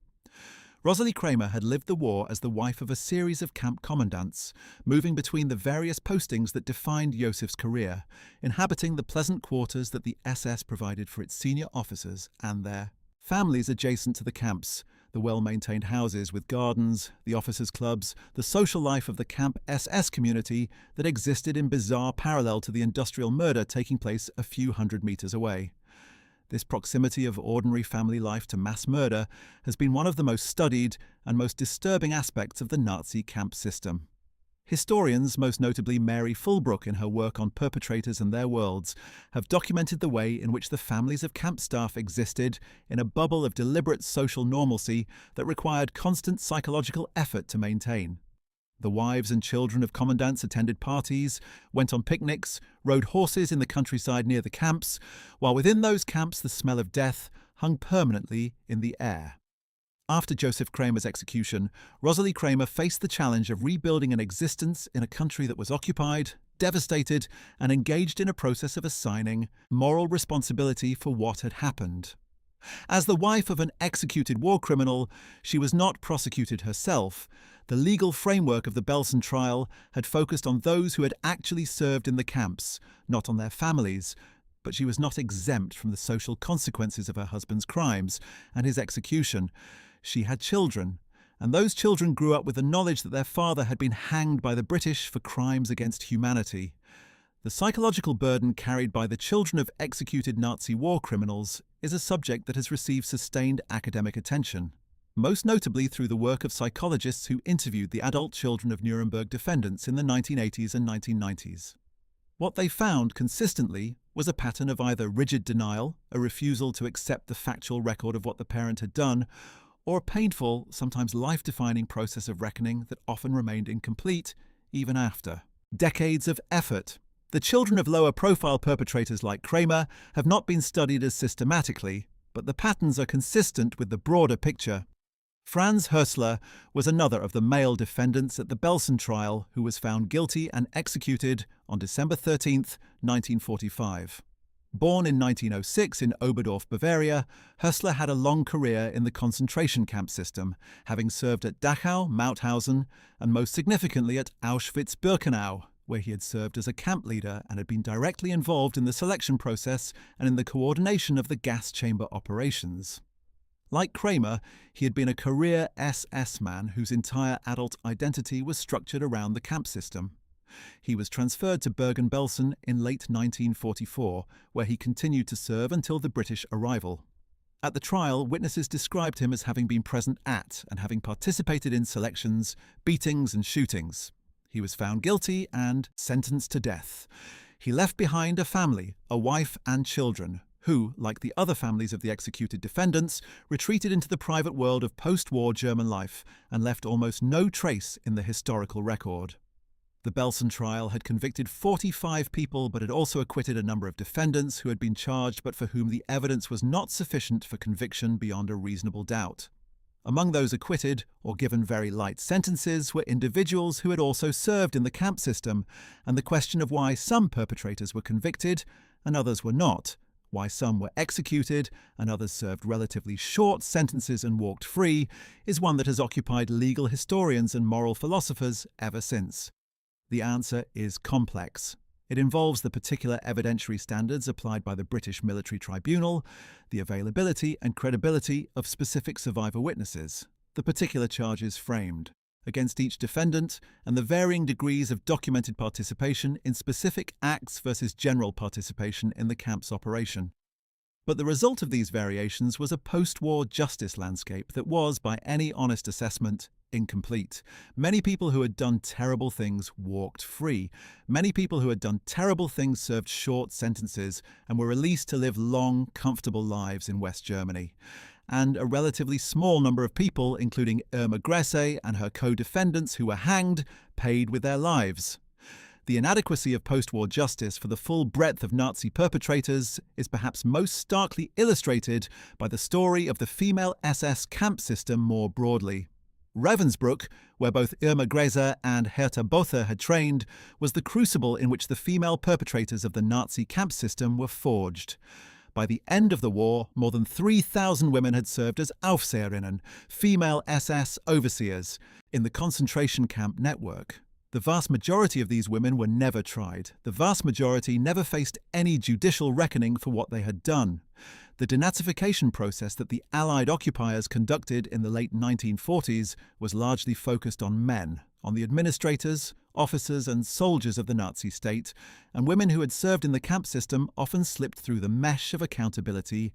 Speaker 1: Rosalie Kramer had lived the war as the wife of a series of camp commandants, moving between the various postings that defined Josef's career, inhabiting the pleasant quarters that the SS provided for its senior officers and their families adjacent to the camps, the well-maintained houses with gardens, the officers' clubs, the social life of the camp SS community that existed in bizarre parallel to the industrial murder taking place a few hundred meters away. This proximity of ordinary family life to mass murder has been one of the most studied and most disturbing aspects of the Nazi camp system. Historians, most notably Mary Fulbrook in her work on perpetrators and their worlds, have documented the way in which the families of camp staff existed in a bubble of deliberate social normalcy that required constant psychological effort to maintain. The wives and children of commandants attended parties, went on picnics, rode horses in the countryside near the camps, while within those camps the smell of death hung permanently in the air. After Josef Kramer's execution, Rosalie Kramer faced the challenge of rebuilding an existence in a country that was occupied, devastated, and engaged in a process of assigning moral responsibility for what had happened. As the wife of an executed war criminal, she was not prosecuted herself. The legal framework of the Belsen trial had focused on those who had actually served in the camps, not on their families, but she was not exempt from the social consequences of her husband's crimes and his execution. She had children, and those children grew up with the knowledge that their father had been hanged by the British for crimes against humanity. The psychological burden carried by the children of executed Nazi war criminals is a subject that has received sustained academic attention, most notably through the work of psychologists who interviewed the adult children of Nuremberg defendants in the 1980s and 1990s. What they found consistently was a pattern of either rigid denial, a refusal to accept the factual record of what the parent had done, or a painful, sometimes life-defining process of reckoning that often remained incomplete even after decades of effort. The children of lower-profile perpetrators like Kramer have not been studied as systematically, but the patterns are consistent with the broader picture. Franz Hössler was another of the male defendants at the Belsen trial who was found guilty and executed on December 13, 1945. Born in 1906 in Oberdorf, Bavaria, Hössler had a long career in the concentration camp system, having served at Dachau, Mauthausen, and most significantly at Auschwitz-Birkenau, where he had served as a camp leader and had been directly involved in the selection process and in the coordination of the gas chamber operations. Like Kramer, he had been a career SS man whose entire adult identity was structured around the camp system. He was transferred to Bergen-Belsen in late 1944, where he continued to serve until the British arrival. At the trial, witnesses described him as having been present at and having participated in selections, beatings and shootings. He was found guilty and sentenced to death. He left behind a family, a wife and children, who, like the other families of the executed defendants, retreated into the private world of post-war German life and left almost no trace in the historical record. The Belsen trial had convicted 45 people but had also acquitted a number of defendants who had been charged but for whom the evidence was not sufficient for conviction beyond a reasonable doubt. Among those acquitted, or given very light sentences, were individuals who had also served in the camp system, and the question of why some perpetrators were convicted and others were not, why some were executed and others served relatively short sentences and walked free, is one that has occupied legal historians and moral philosophers ever since. The answer is complex. It involves the particular evidentiary standards applied by the British Military Tribunal, the availability and credibility of specific survivor witnesses, the particular charges framed against each defendant, and the varying degrees of documented participation in specific acts versus general participation in the camp's operation. But the result of these variations was a post-war justice landscape that was, by any honest assessment, incomplete. Many people who had done terrible things walked free. Many people who had done terrible things served short sentences and were released to live long, comfortable lives in West Germany. And a relatively small number of people, including Irma Grese and her co-defendants who were hanged, paid with their lives. The inadequacy of post-war justice for the full breadth of Nazi perpetrators is perhaps most starkly illustrated by the story of the female SS camp system more broadly. Ravensbrück, where both Irma Grese and Hertha Botha had trained, was the crucible in which the female perpetrators of the Nazi camp system were forged. By the end of the war, more than 3,000 women had served as Aufseherinnen, female SS overseers, in the concentration camp network. The vast majority of these women were never tried. The vast majority never faced any judicial reckoning for what they had done. The denazification process that the Allied occupiers conducted in the late 1940s was largely focused on men, on the administrators, officers and soldiers of the Nazi state, and women who had served in the camp system often slipped through the mesh of accountability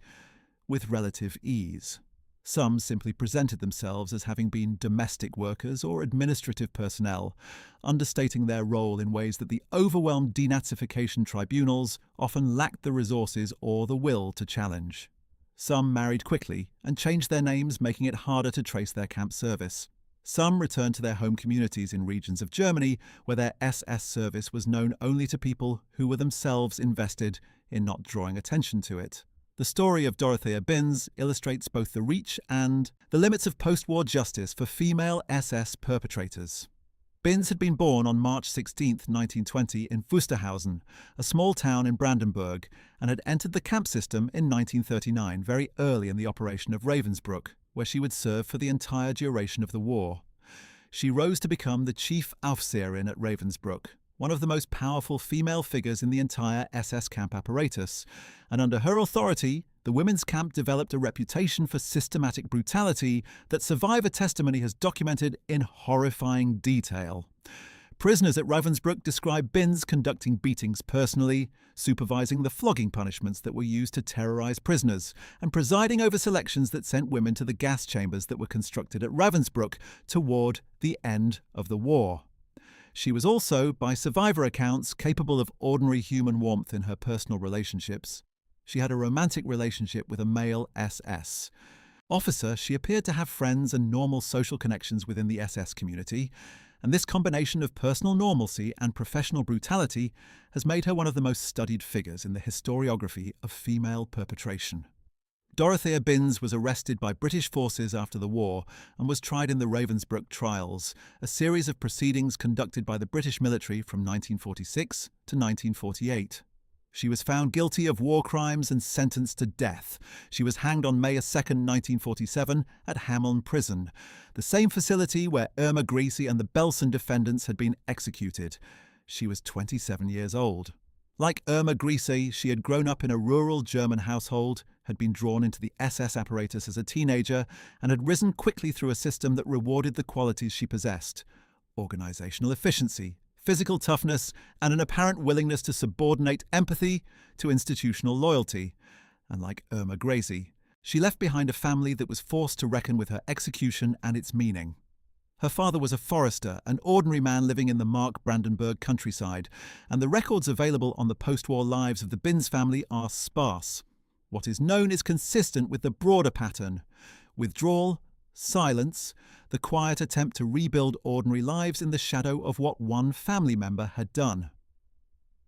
Speaker 1: with relative ease. Some simply presented themselves as having been domestic workers or administrative personnel, understating their role in ways that the overwhelmed denazification tribunals often lacked the resources or the will to challenge. Some married quickly and changed their names, making it harder to trace their camp service. Some returned to their home communities in regions of Germany where their SS service was known only to people who were themselves invested in not drawing attention to it. The story of Dorothea Binz illustrates both the reach and the limits of post-war justice for female SS perpetrators. Binz had been born on March 16, 1920 in Wusterhausen, a small town in Brandenburg, and had entered the camp system in 1939, very early in the operation of Ravensbrück, where she would serve for the entire duration of the war. She rose to become the chief Aufseherin at Ravensbrück, one of the most powerful female figures in the entire SS camp apparatus, and under her authority, the women's camp developed a reputation for systematic brutality that survivor testimony has documented in horrifying detail. Prisoners at Ravensbrück describe Binz conducting beatings personally, supervising the flogging punishments that were used to terrorize prisoners, and presiding over selections that sent women to the gas chambers that were constructed at Ravensbrück toward the end of the war. She was also, by survivor accounts, capable of ordinary human warmth in her personal relationships. She had a romantic relationship with a male SS officer. She appeared to have friends and normal social connections within the SS community, and this combination of personal normalcy and professional brutality has made her one of the most studied figures in the historiography of female perpetration. Dorothea Binz was arrested by British forces after the war and was tried in the Ravensbrück trials, a series of proceedings conducted by the British military from 1946 to 1948. She was found guilty of war crimes and sentenced to death. She was hanged on May 2, 1947 at Hameln Prison, the same facility where Irma Grese and the Belsen defendants had been executed. She was 27 years old. Like Irma Grese, she had grown up in a rural German household, had been drawn into the SS apparatus as a teenager, and had risen quickly through a system that rewarded the qualities she possessed: organizational efficiency, physical toughness, and an apparent willingness to subordinate empathy to institutional loyalty. And like Irma Grese, She left behind a family that was forced to reckon with her execution and its meaning. Her father was a forester, an ordinary man living in the Mark-Brandenburg countryside, and the records available on the post-war lives of the Binz family are sparse. What is known is consistent with the broader pattern: withdrawal, silence, the quiet attempt to rebuild ordinary lives in the shadow of what one family member had done.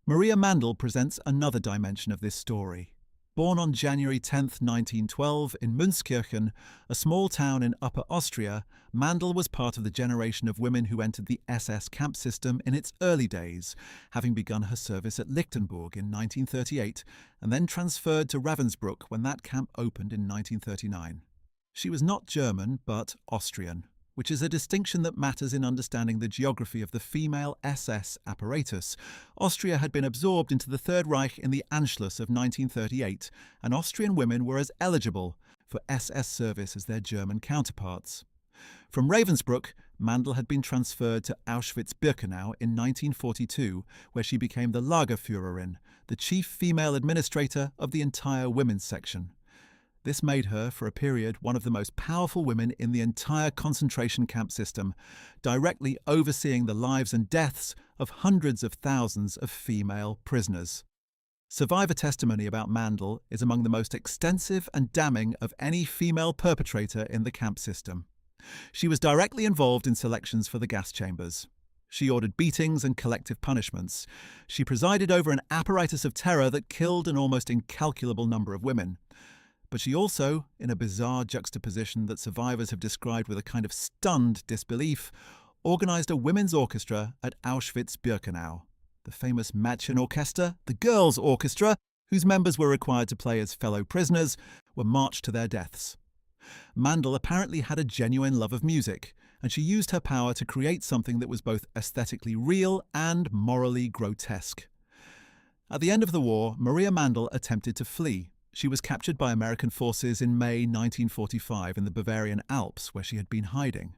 Speaker 1: Maria Mandl presents another dimension of this story. Born on January 10, 1912, in Münzkirchen, a small town in Upper Austria, Mandl was part of the generation of women who entered the SS camp system in its early days, having begun her service at Lichtenburg in 1938 and then transferred to Ravensbrück when that camp opened in 1939. She was not German, but Austrian, which is a distinction that matters in understanding the geography of the female SS apparatus. Austria had been absorbed into the Third Reich in the Anschluss of 1938, and Austrian women were as eligible for SS service as their German counterparts. From Ravensbrück, Mandl had been transferred to Auschwitz-Birkenau in 1942, where she became the Lagerführerin, the chief female administrator of the entire women's section. This made her, for a period, one of the most powerful women in the entire concentration camp system, directly overseeing the lives and deaths of hundreds of thousands of female prisoners. Survivor testimony about Mandl is among the most extensive and damning of any female perpetrator in the camp system. She was directly involved in selections for the gas chambers. She ordered beatings and collective punishments. She presided over an apparatus of terror that killed an almost incalculable number of women. But she also, in a bizarre juxtaposition that survivors have described with a kind of stunned disbelief, organised a women's orchestra at Auschwitz-Birkenau. The famous Mädchenorchester, the girls' orchestra, whose members were required to play as fellow prisoners, were marched to their deaths. Mandl apparently had a genuine love of music, and she used her power to create something that was both aesthetically real and morally grotesque. At the end of the war, Maria Mandl attempted to flee. She was captured by American forces in May 1945 in the Bavarian Alps, where she had been hiding.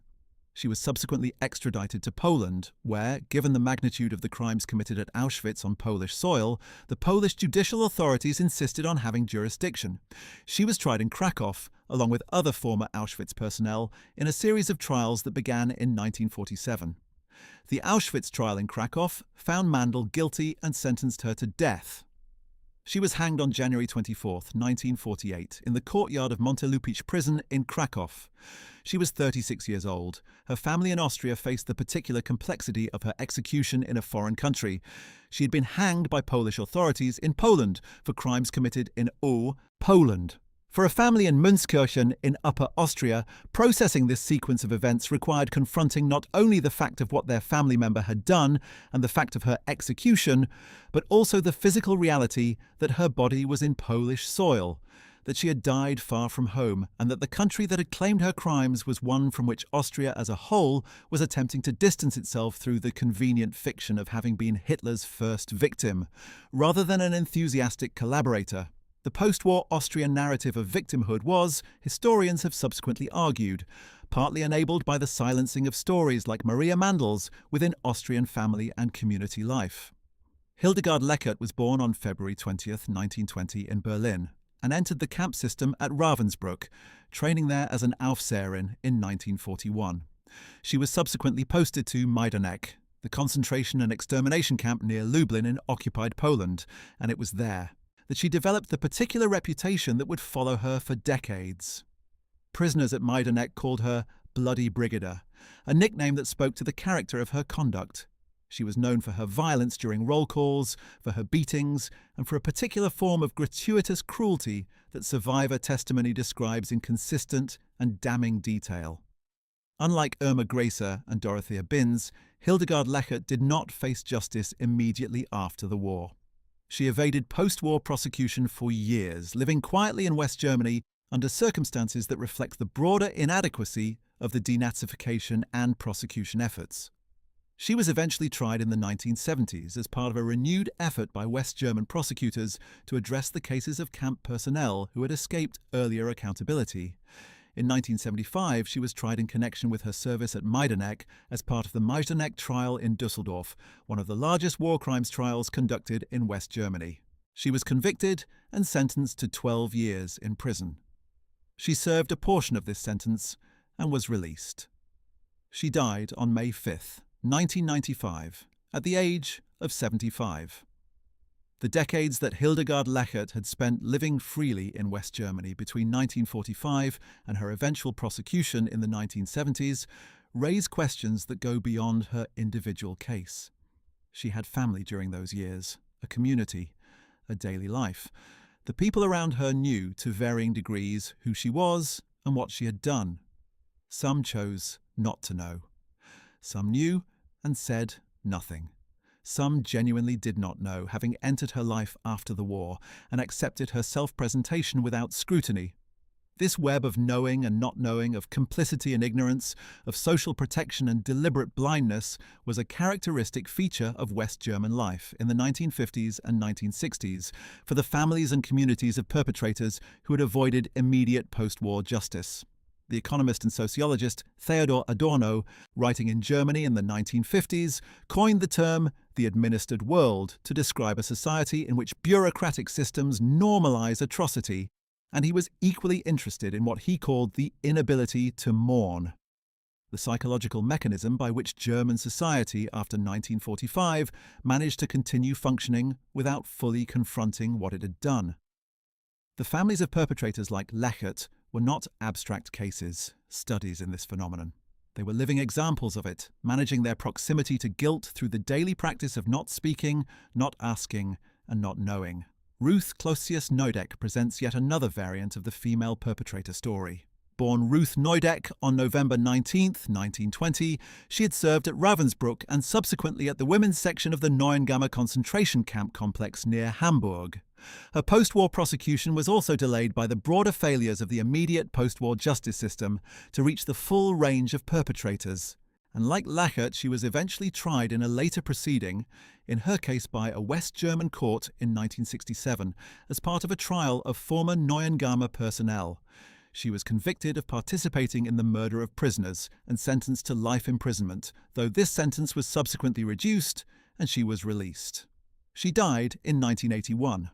Speaker 1: She was subsequently extradited to Poland, where, given the magnitude of the crimes committed at Auschwitz on Polish soil, the Polish judicial authorities insisted on having jurisdiction. She was tried in Kraków, along with other former Auschwitz personnel, in a series of trials that began in 1947. The Auschwitz trial in Kraków found Mandl guilty and sentenced her to death. She was hanged on January 24, 1948, in the courtyard of Montelupich prison in Kraków. She was 36 years old. Her family in Austria faced the particular complexity of her execution in a foreign country. She had been hanged by Polish authorities in Poland for crimes committed in Poland. For a family in Münzkirchen in Upper Austria, processing this sequence of events required confronting not only the fact of what their family member had done and the fact of her execution, but also the physical reality that her body was in Polish soil, that she had died far from home, and that the country that had claimed her crimes was one from which Austria as a whole was attempting to distance itself through the convenient fiction of having been Hitler's first victim, rather than an enthusiastic collaborator. The post-war Austrian narrative of victimhood was, historians have subsequently argued, partly enabled by the silencing of stories like Maria Mandl's within Austrian family and community life. Hildegard Leckert was born on February 20, 1920 in Berlin, and entered the camp system at Ravensbrück, training there as an Aufseherin in 1941. She was subsequently posted to Majdanek, the concentration and extermination camp near Lublin in occupied Poland, and it was there that she developed the particular reputation that would follow her for decades. Prisoners at Majdanek called her Bloody Brigida, a nickname that spoke to the character of her conduct. She was known for her violence during roll calls, for her beatings, and for a particular form of gratuitous cruelty that survivor testimony describes in consistent and damning detail. Unlike Irma Grese and Dorothea Binz, Hildegard Leckert did not face justice immediately after the war. She evaded post-war prosecution for years, living quietly in West Germany under circumstances that reflect the broader inadequacy of the denazification and prosecution efforts. She was eventually tried in the 1970s as part of a renewed effort by West German prosecutors to address the cases of camp personnel who had escaped earlier accountability. In 1975, she was tried in connection with her service at Majdanek as part of the Majdanek trial in Düsseldorf, one of the largest war crimes trials conducted in West Germany. She was convicted and sentenced to 12 years in prison. She served a portion of this sentence and was released. She died on May 5, 1995, at the age of 75. The decades that Hildegard Lechert had spent living freely in West Germany between 1945 and her eventual prosecution in the 1970s raise questions that go beyond her individual case. She had family during those years, a community, a daily life. The people around her knew to varying degrees who she was and what she had done. Some chose not to know. Some knew and said nothing. Some genuinely did not know, having entered her life after the war and accepted her self-presentation without scrutiny. This web of knowing and not knowing, of complicity and ignorance, of social protection and deliberate blindness was a characteristic feature of West German life in the 1950s and 1960s for the families and communities of perpetrators who had avoided immediate post-war justice. The economist and sociologist Theodor Adorno, writing in Germany in the 1950s, coined the term the administered world to describe a society in which bureaucratic systems normalize atrocity, and he was equally interested in what he called the inability to mourn, the psychological mechanism by which German society after 1945 managed to continue functioning without fully confronting what it had done. The families of perpetrators like Lechert were not abstract cases, studies in this phenomenon. They were living examples of it, managing their proximity to guilt through the daily practice of not speaking, not asking, and not knowing. Ruth Closius-Neudeck presents yet another variant of the female perpetrator story. Born Ruth Neudeck on November 19, 1920, she had served at Ravensbrück and subsequently at the women's section of the Neuengamme concentration camp complex near Hamburg. Her post-war prosecution was also delayed by the broader failures of the immediate post-war justice system to reach the full range of perpetrators. And like Lechert, she was eventually tried in a later proceeding, in her case by a West German court in 1967, as part of a trial of former Neuengamme personnel. She was convicted of participating in the murder of prisoners and sentenced to life imprisonment, though this sentence was subsequently reduced and she was released. She died in 1981.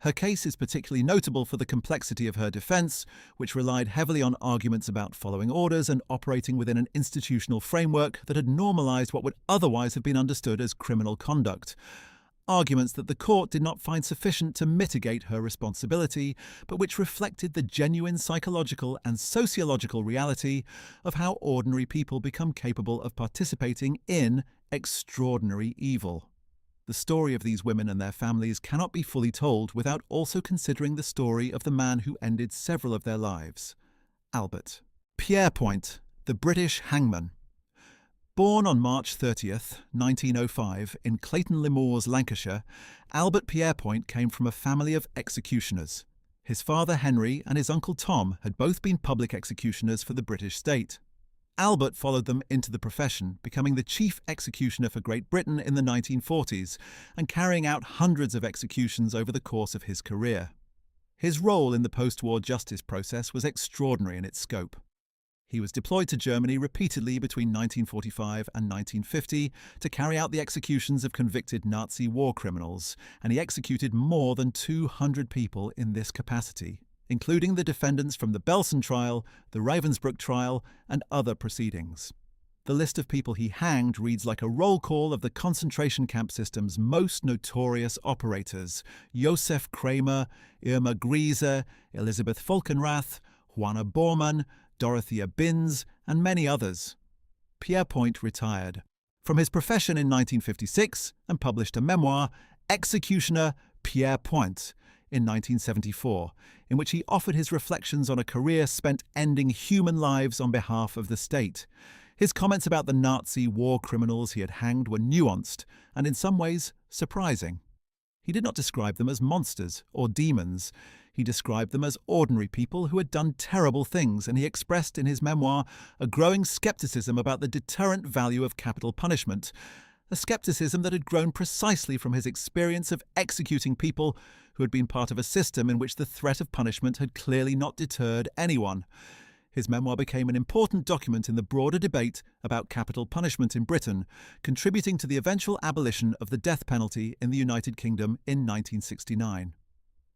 Speaker 1: Her case is particularly notable for the complexity of her defense, which relied heavily on arguments about following orders and operating within an institutional framework that had normalized what would otherwise have been understood as criminal conduct. Arguments that the court did not find sufficient to mitigate her responsibility, but which reflected the genuine psychological and sociological reality of how ordinary people become capable of participating in extraordinary evil. The story of these women and their families cannot be fully told without also considering the story of the man who ended several of their lives, Albert. Pierrepoint, the British hangman. Born on March 30, 1905, in Clayton-le-Moors, Lancashire, Albert Pierrepoint came from a family of executioners. His father Henry and his uncle Tom had both been public executioners for the British state. Albert followed them into the profession, becoming the chief executioner for Great Britain in the 1940s and carrying out hundreds of executions over the course of his career. His role in the post-war justice process was extraordinary in its scope. He was deployed to Germany repeatedly between 1945 and 1950 to carry out the executions of convicted Nazi war criminals, and he executed more than 200 people in this capacity, including the defendants from the Belsen trial, the Ravensbrück trial, and other proceedings. The list of people he hanged reads like a roll call of the concentration camp system's most notorious operators: Josef Kramer, Irma Grese, Elisabeth Volkenrath, Juana Bormann, Dorothea Binz, and many others. Pierrepoint retired from his profession in 1956 and published a memoir, Executioner Pierrepoint, in 1974, in which he offered his reflections on a career spent ending human lives on behalf of the state. His comments about the Nazi war criminals he had hanged were nuanced and in some ways surprising. He did not describe them as monsters or demons. He described them as ordinary people who had done terrible things, and he expressed in his memoir a growing skepticism about the deterrent value of capital punishment, a skepticism that had grown precisely from his experience of executing people who had been part of a system in which the threat of punishment had clearly not deterred anyone. His memoir became an important document in the broader debate about capital punishment in Britain, contributing to the eventual abolition of the death penalty in the United Kingdom in 1969.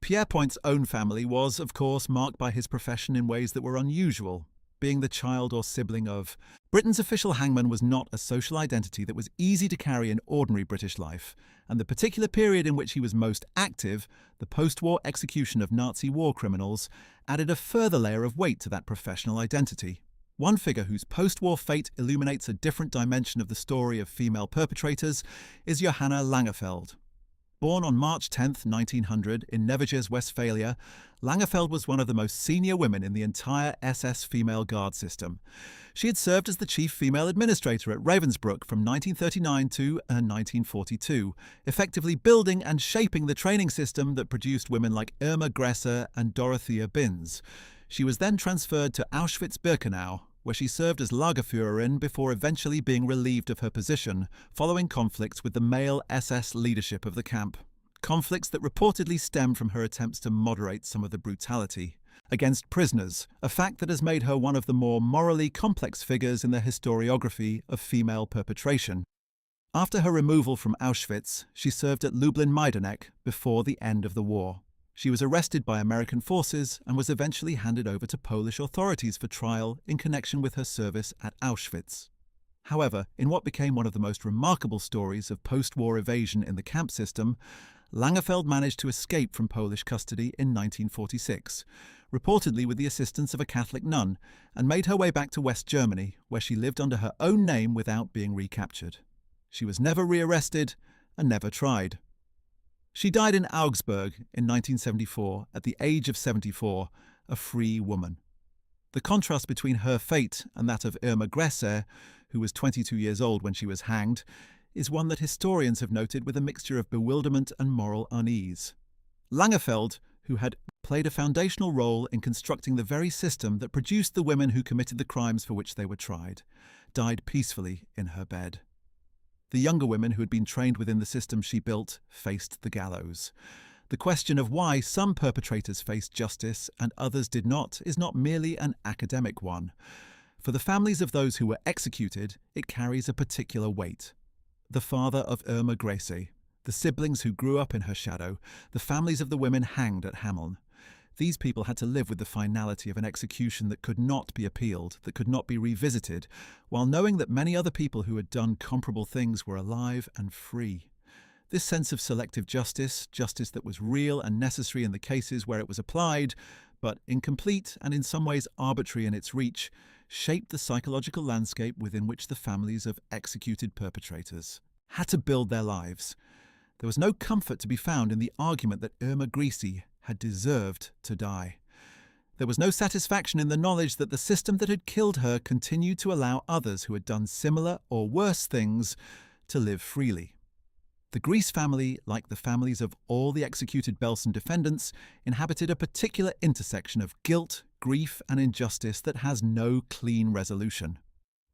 Speaker 1: Pierre Point's own family was, of course, marked by his profession in ways that were unusual, being the child or sibling of. Britain's official hangman was not a social identity that was easy to carry in ordinary British life, and the particular period in which he was most active, the post-war execution of Nazi war criminals, added a further layer of weight to that professional identity. One figure whose post-war fate illuminates a different dimension of the story of female perpetrators is Johanna Langefeld. Born on March 10, 1900, in Neviges, Westphalia, Langefeld was one of the most senior women in the entire SS female guard system. She had served as the chief female administrator at Ravensbrück from 1939 to 1942, effectively building and shaping the training system that produced women like Irma Grese and Dorothea Binz. She was then transferred to Auschwitz-Birkenau, where she served as Lagerführerin before eventually being relieved of her position following conflicts with the male SS leadership of the camp. Conflicts that reportedly stemmed from her attempts to moderate some of the brutality against prisoners, a fact that has made her one of the more morally complex figures in the historiography of female perpetration. After her removal from Auschwitz, she served at Lublin-Majdanek before the end of the war. She was arrested by American forces and was eventually handed over to Polish authorities for trial in connection with her service at Auschwitz. However, in what became one of the most remarkable stories of post-war evasion in the camp system, Langefeld managed to escape from Polish custody in 1946, reportedly with the assistance of a Catholic nun, and made her way back to West Germany, where she lived under her own name without being recaptured. She was never rearrested and never tried. She died in Augsburg in 1974 at the age of 74, a free woman. The contrast between her fate and that of Irma Grese, who was 22 years old when she was hanged, is one that historians have noted with a mixture of bewilderment and moral unease. Langefeld, who had played a foundational role in constructing the very system that produced the women who committed the crimes for which they were tried, died peacefully in her bed. The younger women who had been trained within the system she built faced the gallows. The question of why some perpetrators faced justice and others did not is not merely an academic one. For the families of those who were executed, it carries a particular weight. The father of Irma Grese, the siblings who grew up in her shadow, the families of the women hanged at Hameln. These people had to live with the finality of an execution that could not be appealed, that could not be revisited, while knowing that many other people who had done comparable things were alive and free. This sense of selective justice, justice that was real and necessary in the cases where it was applied, but incomplete and in some ways arbitrary in its reach, shaped the psychological landscape within which the families of executed perpetrators had to build their lives. There was no comfort to be found in the argument that Irma Grese had deserved to die. There was no satisfaction in the knowledge that the system that had killed her continued to allow others who had done similar or worse things to live freely. The Grese family, like the families of all the executed Belsen defendants, inhabited a particular intersection of guilt, grief, and injustice that has no clean resolution.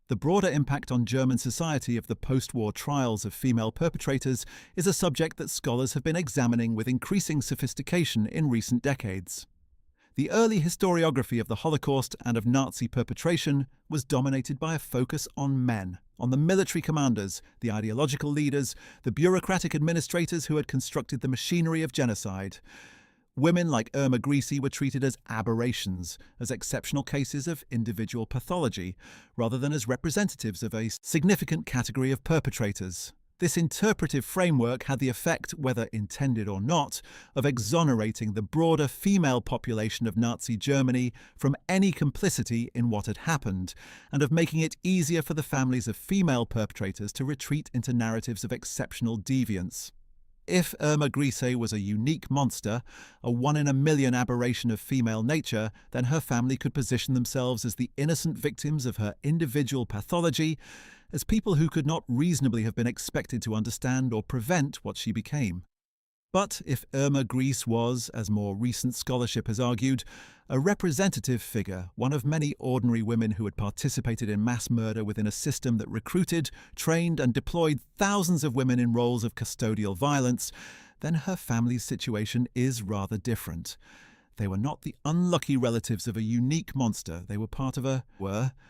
Speaker 1: The broader impact on German society of the post-war trials of female perpetrators is a subject that scholars have been examining with increasing sophistication in recent decades. The early historiography of the Holocaust and of Nazi perpetration was dominated by a focus on men, on the military commanders, the ideological leaders, the bureaucratic administrators who had constructed the machinery of genocide. Women like Irma Grese were treated as aberrations, as exceptional cases of individual pathology, rather than as representatives of a significant category of perpetrators. This interpretive framework had the effect, whether intended or not, of exonerating the broader female population of Nazi Germany from any complicity in what had happened, and of making it easier for the families of female perpetrators to retreat into narratives of exceptional deviance. If Irma Grese was a unique monster, a one-in-a-million aberration of female nature, then her family could position themselves as the innocent victims of her individual pathology, as people who could not reasonably have been expected to understand or prevent what she became. But if Irma Grese was, as more recent scholarship has argued, a representative figure, one of many ordinary women who had participated in mass murder within a system that recruited, trained and deployed thousands of women in roles of custodial violence, then her family's situation is rather different. They were not the unlucky relatives of a unique monster. They were part of a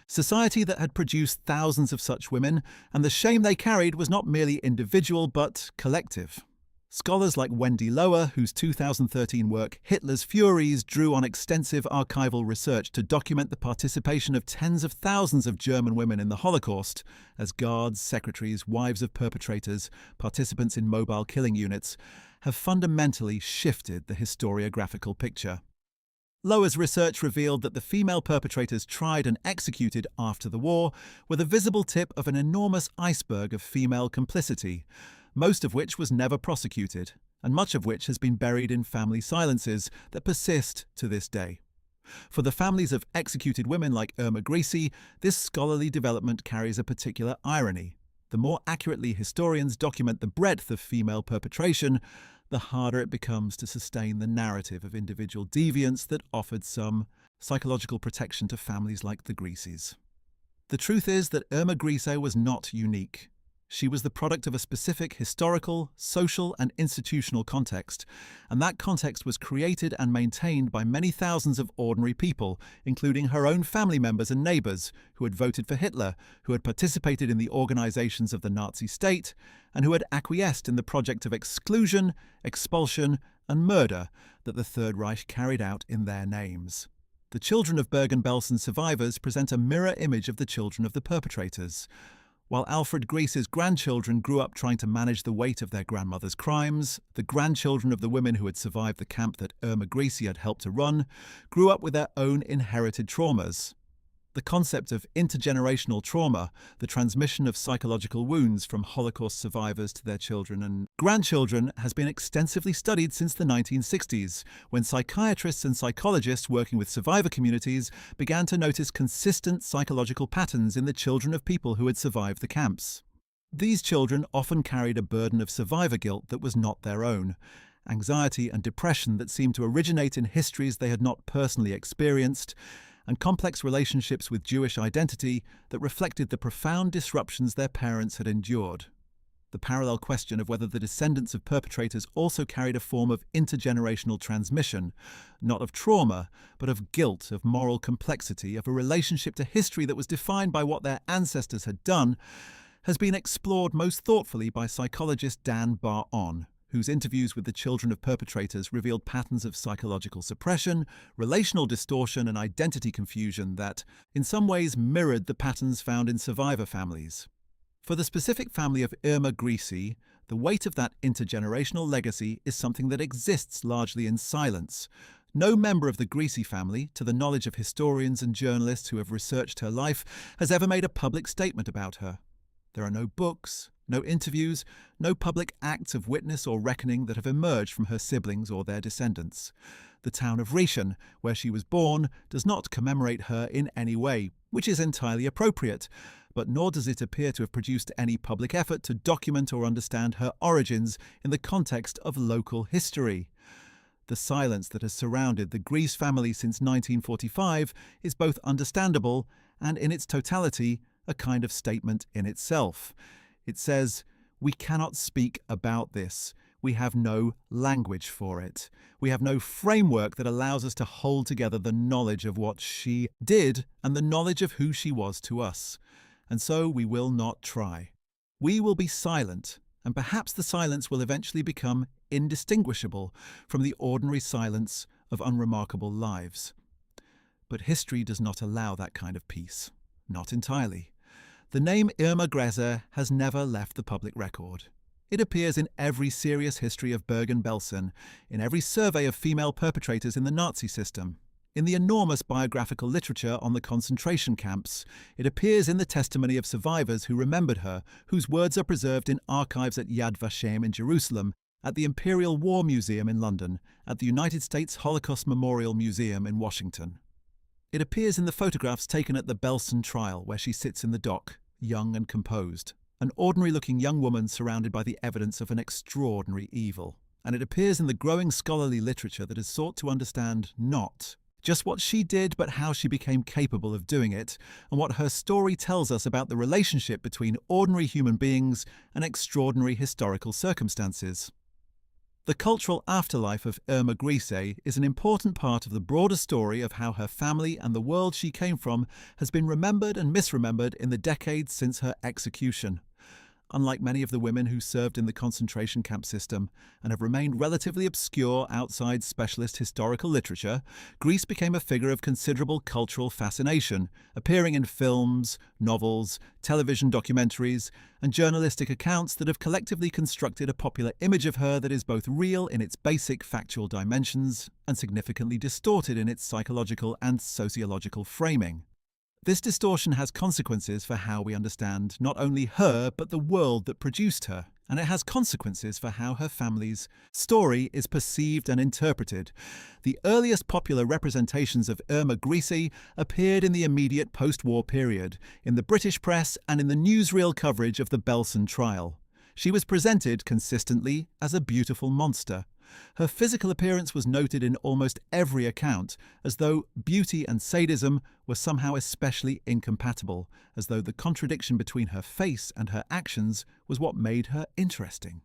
Speaker 1: society that had produced thousands of such women, and the shame they carried was not merely individual but collective. Scholars like Wendy Lower, whose 2013 work Hitler's Furies drew on extensive archival research to document the participation of tens of thousands of German women in the Holocaust as guards, secretaries, wives of perpetrators, participants in mobile killing units, have fundamentally shifted the historiographical picture. Lower's research revealed that the female perpetrators tried and executed after the war were the visible tip of an enormous iceberg of female complicity, most of which was never prosecuted, and much of which has been buried in family silences that persist to this day. For the families of executed women like Irma Grese, this scholarly development carries a particular irony. The more accurately historians document the breadth of female perpetration, the harder it becomes to sustain the narrative of individual deviance that offered some psychological protection to families like the Greses. The truth is that Irma Grese was not unique. She was the product of a specific historical, social, and institutional context, and that context was created and maintained by many thousands of ordinary people, including her own family members and neighbours, who had voted for Hitler, who had participated in the organisations of the Nazi state, and who had acquiesced in the project of exclusion, expulsion, and murder that the Third Reich carried out in their names. The children of Bergen-Belsen survivors present a mirror image of the children of the perpetrators. While Alfred Grese's grandchildren grew up trying to manage the weight of their grandmother's crimes, the grandchildren of the women who had survived the camp that Irma Grese had helped to run grew up with their own inherited traumas. The concept of intergenerational trauma, the transmission of psychological wounds from Holocaust survivors to their children and grandchildren, has been extensively studied since the 1960s, when psychiatrists and psychologists working with survivor communities began to notice consistent psychological patterns in the children of people who had survived the camps. These children often carried a burden of survivor guilt that was not their own, anxiety and depression that seemed to originate in histories they had not personally experienced, and complex relationships with Jewish identity that reflected the profound disruptions their parents had endured. The parallel question of whether the descendants of perpetrators also carried a form of intergenerational transmission, not of trauma, but of guilt, of moral complexity, of a relationship to history that was defined by what their ancestors had done, has been explored most thoughtfully by psychologist Dan Bar-On, whose interviews with the children of perpetrators revealed patterns of psychological suppression, relational distortion, and identity confusion that, in some ways, mirrored the patterns found in survivor families. For the specific family of Irma Grese, the weight of that intergenerational legacy is something that exists largely in silence. No member of the Grese family, to the knowledge of historians and journalists who have researched her life, has ever made a public statement about her. There are no books, no interviews, no public acts of witness or reckoning that have emerged from her siblings or their descendants. The town of Rieschen, where she was born, does not commemorate her in any way, which is entirely appropriate, but nor does it appear to have produced any public effort to document or understand her origins in the context of local history. The silence that has surrounded the Grese family since 1945 is both understandable and, in its totality, a kind of statement in itself. It says, "We cannot speak about this. We have no language for it. We have no framework that allows us to hold together the knowledge of what she did and the knowledge of who she was to us. And so we will not try. We will be silent, and perhaps the silence will eventually become indistinguishable from the ordinary silence of unremarkable lives." But history does not allow that kind of peace. Not entirely. The name Irma Grese has never left the public record. It appears in every serious history of Bergen-Belsen, in every survey of female perpetrators in the Nazi system, in the enormous biographical literature on the concentration camps. It appears in the testimony of survivors who remembered her, whose words are preserved in archives at Yad Vashem in Jerusalem, at the Imperial War Museum in London, at the United States Holocaust Memorial Museum in Washington. It appears in the photographs taken at the Belsen trial, where she sits in the dock, young and composed, an ordinary-looking young woman surrounded by the evidence of an extraordinary evil. And it appears in the growing scholarly literature that has sought to understand not just what she did, but how she became capable of doing it, and what her story tells us about the relationship between ordinary human beings and extraordinary historical circumstances. The cultural afterlife of Irma Grese is an important part of the broader story of how her family and the world she came from has been remembered and misremembered in the decades since her execution. Unlike many of the women who served in the concentration camp system and have remained relatively obscure outside specialist historical literature, Grese became a figure of considerable cultural fascination, appearing in films, novels, television documentaries, and journalistic accounts that have collectively constructed a popular image of her that is both real in its basic factual dimensions and significantly distorted in its psychological and sociological framing. This distortion has consequences for how we understand not only her but the world that produced her, and it has consequences for how her family's story is perceived and interpreted. The earliest popular representations of Irma Grese appeared in the immediate post-war period, in the British press and in the newsreel coverage of the Belsen trial. She was presented consistently as a beautiful monster. Her physical appearance was noted in almost every account, as though beauty and sadism were somehow especially incompatible, as though the contradiction between her face and her actions was what made her interesting.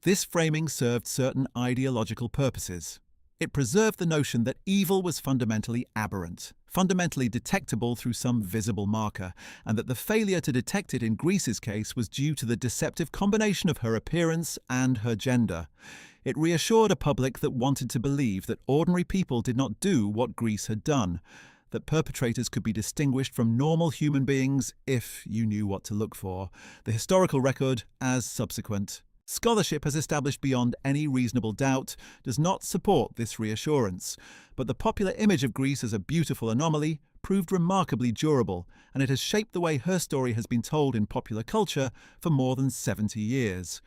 Speaker 1: This framing served certain ideological purposes. It preserved the notion that evil was fundamentally aberrant, fundamentally detectable through some visible marker, and that the failure to detect it in Grese's case was due to the deceptive combination of her appearance and her gender. It reassured a public that wanted to believe that ordinary people did not do what Grese had done, that perpetrators could be distinguished from normal human beings if you knew what to look for, the historical record as subsequent. Scholarship has established beyond any reasonable doubt does not support this reassurance, but the popular image of Grese as a beautiful anomaly proved remarkably durable, and it has shaped the way her story has been told in popular culture for more than 70 years.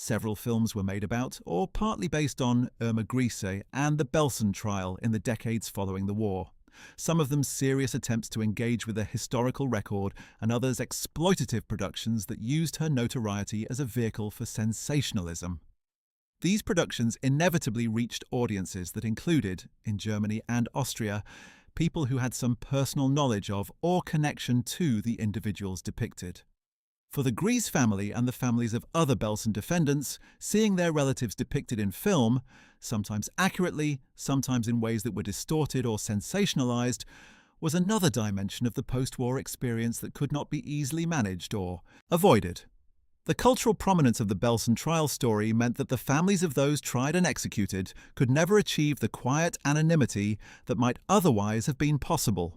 Speaker 1: Several films were made about, or partly based on, Irma Grese and the Belsen trial in the decades following the war. Some of them serious attempts to engage with a historical record, and others exploitative productions that used her notoriety as a vehicle for sensationalism. These productions inevitably reached audiences that included, in Germany and Austria, people who had some personal knowledge of or connection to the individuals depicted. For the Grese family and the families of other Belsen defendants, seeing their relatives depicted in film, sometimes accurately, sometimes in ways that were distorted or sensationalized, was another dimension of the post-war experience that could not be easily managed or avoided. The cultural prominence of the Belsen trial story meant that the families of those tried and executed could never achieve the quiet anonymity that might otherwise have been possible.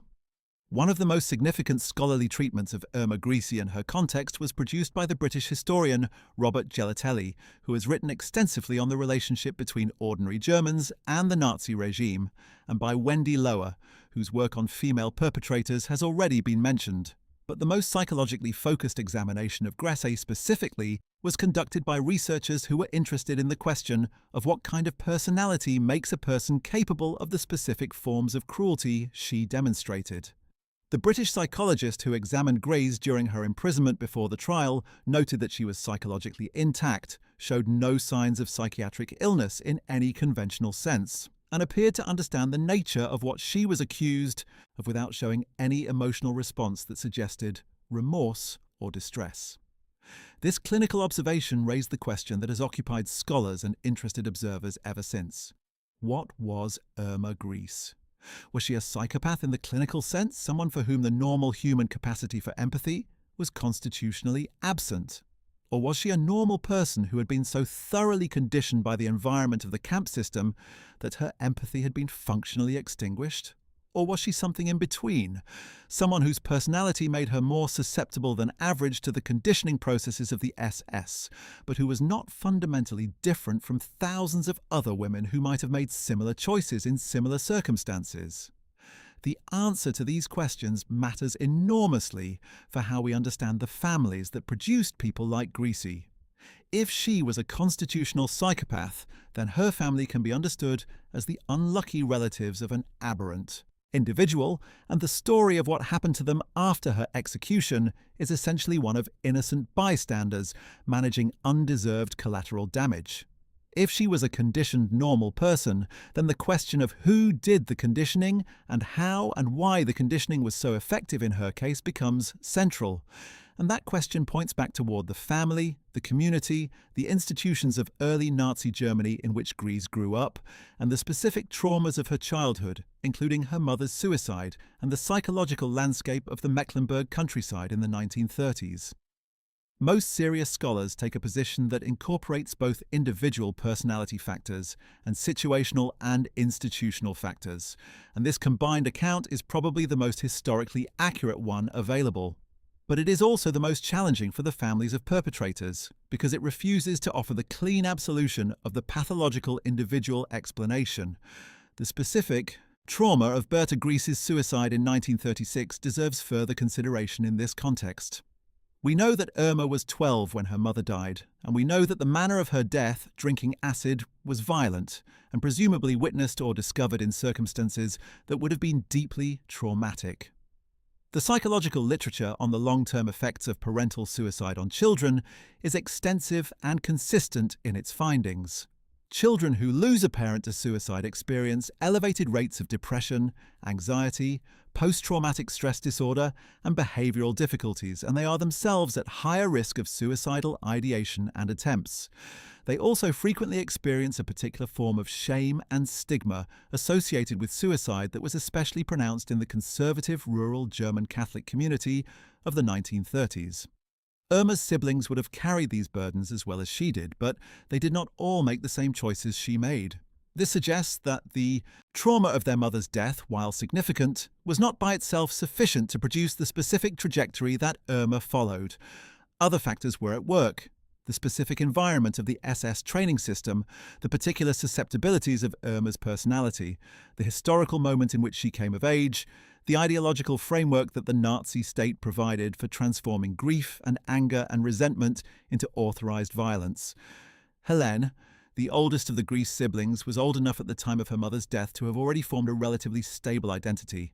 Speaker 1: One of the most significant scholarly treatments of Irma Grese and her context was produced by the British historian Robert Gelatelli, who has written extensively on the relationship between ordinary Germans and the Nazi regime, and by Wendy Lower, whose work on female perpetrators has already been mentioned. But the most psychologically focused examination of Grese specifically was conducted by researchers who were interested in the question of what kind of personality makes a person capable of the specific forms of cruelty she demonstrated. The British psychologist who examined Grese during her imprisonment before the trial noted that she was psychologically intact, showed no signs of psychiatric illness in any conventional sense, and appeared to understand the nature of what she was accused of without showing any emotional response that suggested remorse or distress. This clinical observation raised the question that has occupied scholars and interested observers ever since. What was Irma Grese? Was she a psychopath in the clinical sense, someone for whom the normal human capacity for empathy was constitutionally absent? Or was she a normal person who had been so thoroughly conditioned by the environment of the camp system that her empathy had been functionally extinguished? Or was she something in between, someone whose personality made her more susceptible than average to the conditioning processes of the SS, but who was not fundamentally different from thousands of other women who might have made similar choices in similar circumstances? The answer to these questions matters enormously for how we understand the families that produced people like Grese. If she was a constitutional psychopath, then her family can be understood as the unlucky relatives of an aberrant individual, and the story of what happened to them after her execution is essentially one of innocent bystanders managing undeserved collateral damage. If she was a conditioned normal person, then the question of who did the conditioning and how and why the conditioning was so effective in her case becomes central. And that question points back toward the family, the community, the institutions of early Nazi Germany in which Grese grew up, and the specific traumas of her childhood, including her mother's suicide and the psychological landscape of the Mecklenburg countryside in the 1930s. Most serious scholars take a position that incorporates both individual personality factors and situational and institutional factors, and this combined account is probably the most historically accurate one available. But it is also the most challenging for the families of perpetrators, because it refuses to offer the clean absolution of the pathological individual explanation. The specific trauma of Berta Grese's suicide in 1936 deserves further consideration in this context. We know that Irma was 12 when her mother died, and we know that the manner of her death, drinking acid, was violent and presumably witnessed or discovered in circumstances that would have been deeply traumatic. The psychological literature on the long-term effects of parental suicide on children is extensive and consistent in its findings. Children who lose a parent to suicide experience elevated rates of depression, anxiety, post-traumatic stress disorder, and behavioral difficulties, and they are themselves at higher risk of suicidal ideation and attempts. They also frequently experience a particular form of shame and stigma associated with suicide that was especially pronounced in the conservative rural German Catholic community of the 1930s. Irma's siblings would have carried these burdens as well as she did, but they did not all make the same choices she made. This suggests that the trauma of their mother's death, while significant, was not by itself sufficient to produce the specific trajectory that Irma followed. Other factors were at work: the specific environment of the SS training system, the particular susceptibilities of Irma's personality, the historical moment in which she came of age, the ideological framework that the Nazi state provided for transforming grief and anger and resentment into authorized violence. Helene, the oldest of the Grese siblings, was old enough at the time of her mother's death to have already formed a relatively stable identity,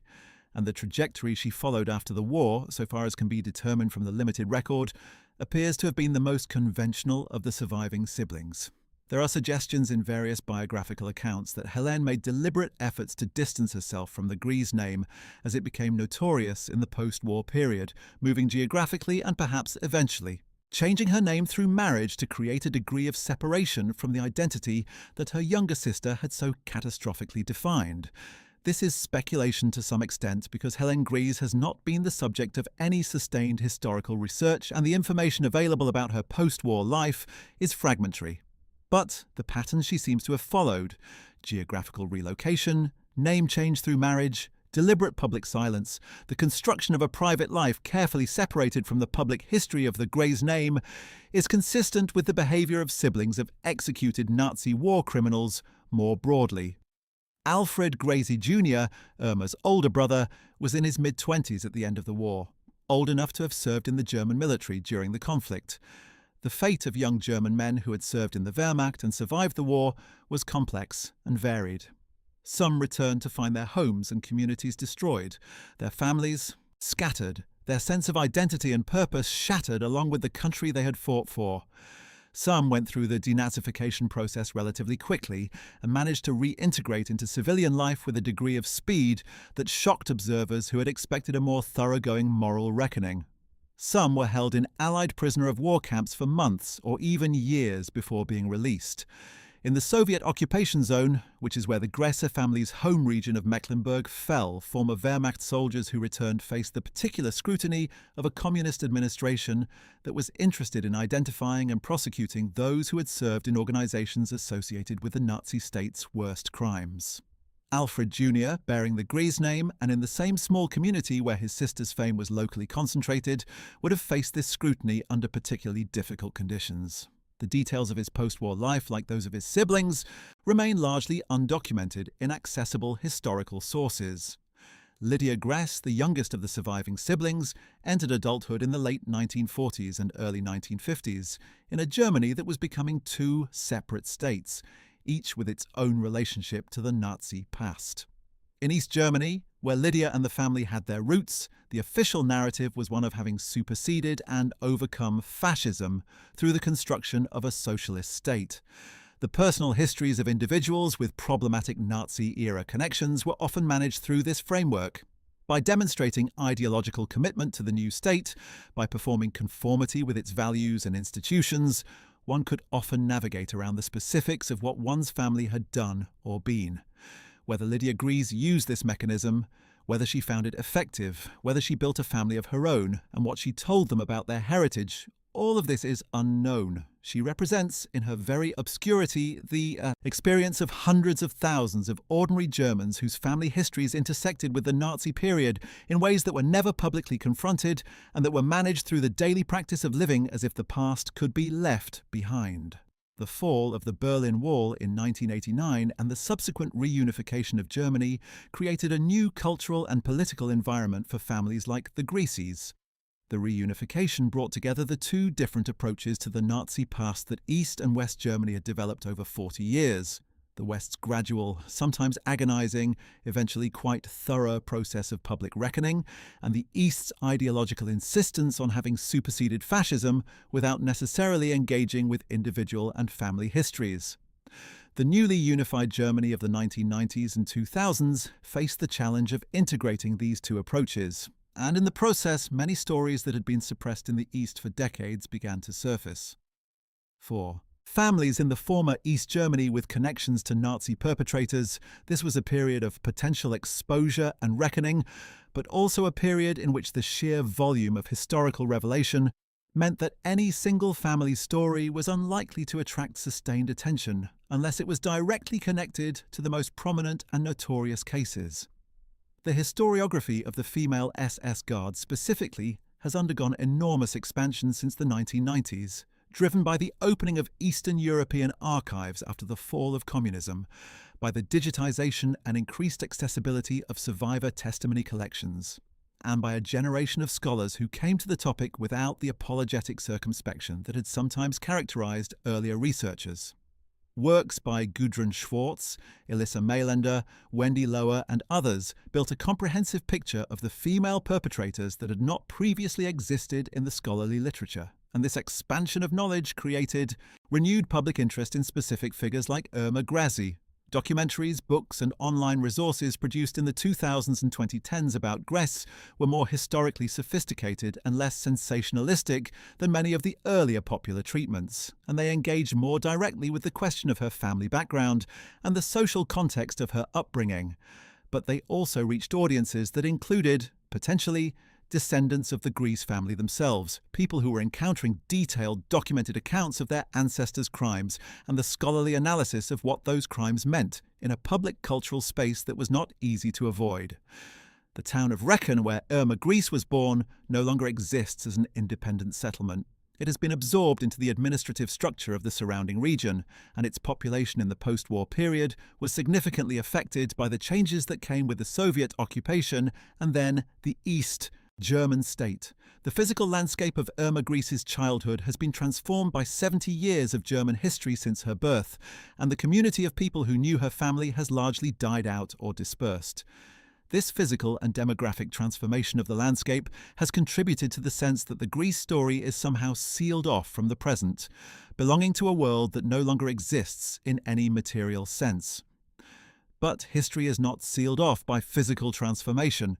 Speaker 1: and the trajectory she followed after the war, so far as can be determined from the limited record, appears to have been the most conventional of the surviving siblings. There are suggestions in various biographical accounts that Helene made deliberate efforts to distance herself from the Grese name as it became notorious in the post-war period, moving geographically and perhaps eventually changing her name through marriage to create a degree of separation from the identity that her younger sister had so catastrophically defined. This is speculation to some extent because Helene Grese has not been the subject of any sustained historical research, and the information available about her post-war life is fragmentary. But the pattern she seems to have followed: geographical relocation, name change through marriage, deliberate public silence, the construction of a private life carefully separated from the public history of the Grese name, is consistent with the behavior of siblings of executed Nazi war criminals more broadly. Alfred Grese Jr., Irma's older brother, was in his mid-20s at the end of the war, old enough to have served in the German military during the conflict. The fate of young German men who had served in the Wehrmacht and survived the war was complex and varied. Some returned to find their homes and communities destroyed, their families scattered, their sense of identity and purpose shattered along with the country they had fought for. Some went through the denazification process relatively quickly and managed to reintegrate into civilian life with a degree of speed that shocked observers who had expected a more thoroughgoing moral reckoning. Some were held in Allied prisoner of war camps for months or even years before being released. In the Soviet occupation zone, which is where the Grese family's home region of Mecklenburg fell, former Wehrmacht soldiers who returned faced the particular scrutiny of a communist administration that was interested in identifying and prosecuting those who had served in organizations associated with the Nazi state's worst crimes. Alfred Jr., bearing the Grese name and in the same small community where his sister's fame was locally concentrated, would have faced this scrutiny under particularly difficult conditions. The details of his post-war life, like those of his siblings, remain largely undocumented in accessible historical sources. Lydia Grese, the youngest of the surviving siblings, entered adulthood in the late 1940s and early 1950s, in a Germany that was becoming two separate states, each with its own relationship to the Nazi past. In East Germany, where Lydia and the family had their roots, the official narrative was one of having superseded and overcome fascism through the construction of a socialist state. The personal histories of individuals with problematic Nazi-era connections were often managed through this framework. By demonstrating ideological commitment to the new state, by performing conformity with its values and institutions, one could often navigate around the specifics of what one's family had done or been. Whether Lydia Grese used this mechanism, whether she found it effective, whether she built a family of her own, and what she told them about their heritage, All of this is unknown. She represents, in her very obscurity, the experience of hundreds of thousands of ordinary Germans whose family histories intersected with the Nazi period in ways that were never publicly confronted and that were managed through the daily practice of living as if the past could be left behind. The fall of the Berlin Wall in 1989 and the subsequent reunification of Germany created a new cultural and political environment for families like the Greses. The reunification brought together the two different approaches to the Nazi past that East and West Germany had developed over 40 years. The West's gradual, sometimes agonizing, eventually quite thorough process of public reckoning, and the East's ideological insistence on having superseded fascism without necessarily engaging with individual and family histories. The newly unified Germany of the 1990s and 2000s faced the challenge of integrating these two approaches. And in the process, many stories that had been suppressed in the East for decades began to surface. 4. Families in the former East Germany with connections to Nazi perpetrators, this was a period of potential exposure and reckoning, but also a period in which the sheer volume of historical revelation meant that any single family's story was unlikely to attract sustained attention unless it was directly connected to the most prominent and notorious cases. The historiography of the female SS Guard specifically has undergone enormous expansion since the 1990s, driven by the opening of Eastern European archives after the fall of communism, by the digitization and increased accessibility of survivor testimony collections, and by a generation of scholars who came to the topic without the apologetic circumspection that had sometimes characterized earlier researchers. Works by Gudrun Schwartz, Elissa Maylander, Wendy Lower, and others built a comprehensive picture of the female perpetrators that had not previously existed in the scholarly literature, and this expansion of knowledge created renewed public interest in specific figures like Irma Grese. Documentaries, books, and online resources produced in the 2000s and 2010s about Grese were more historically sophisticated and less sensationalistic than many of the earlier popular treatments, and they engaged more directly with the question of her family background and the social context of her upbringing. But they also reached audiences that included, potentially, descendants of the Grese family themselves, people who were encountering detailed, documented accounts of their ancestors' crimes and the scholarly analysis of what those crimes meant in a public cultural space that was not easy to avoid. The town of Recken, where Irma Grese was born, no longer exists as an independent settlement. It has been absorbed into the administrative structure of the surrounding region, and its population in the post-war period was significantly affected by the changes that came with the Soviet occupation and then the East German state. The physical landscape of Irma Grese's childhood has been transformed by 70 years of German history since her birth, and the community of people who knew her family has largely died out or dispersed. This physical and demographic transformation of the landscape has contributed to the sense that the Grese story is somehow sealed off from the present, belonging to a world that no longer exists in any material sense. But history is not sealed off by physical transformation.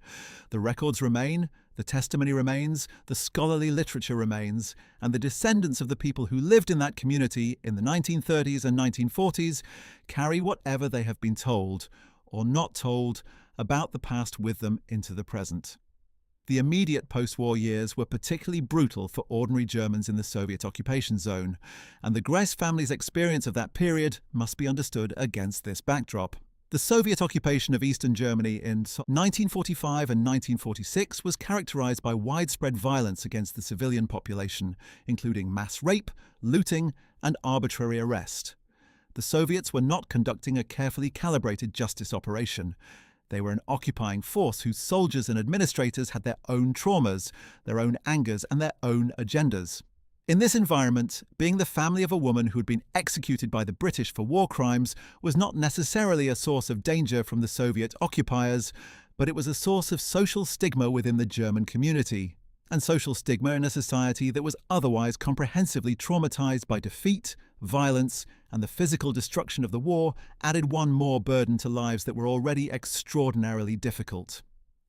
Speaker 1: The records remain, the testimony remains, the scholarly literature remains, and the descendants of the people who lived in that community in the 1930s and 1940s carry whatever they have been told, or not told, about the past with them into the present. The immediate post-war years were particularly brutal for ordinary Germans in the Soviet occupation zone, and the Grese family's experience of that period must be understood against this backdrop. The Soviet occupation of Eastern Germany in 1945 and 1946 was characterized by widespread violence against the civilian population, including mass rape, looting, and arbitrary arrest. The Soviets were not conducting a carefully calibrated justice operation. They were an occupying force whose soldiers and administrators had their own traumas, their own angers, and their own agendas. In this environment, being the family of a woman who had been executed by the British for war crimes was not necessarily a source of danger from the Soviet occupiers, but it was a source of social stigma within the German community, and social stigma in a society that was otherwise comprehensively traumatized by defeat, violence, and the physical destruction of the war added one more burden to lives that were already extraordinarily difficult.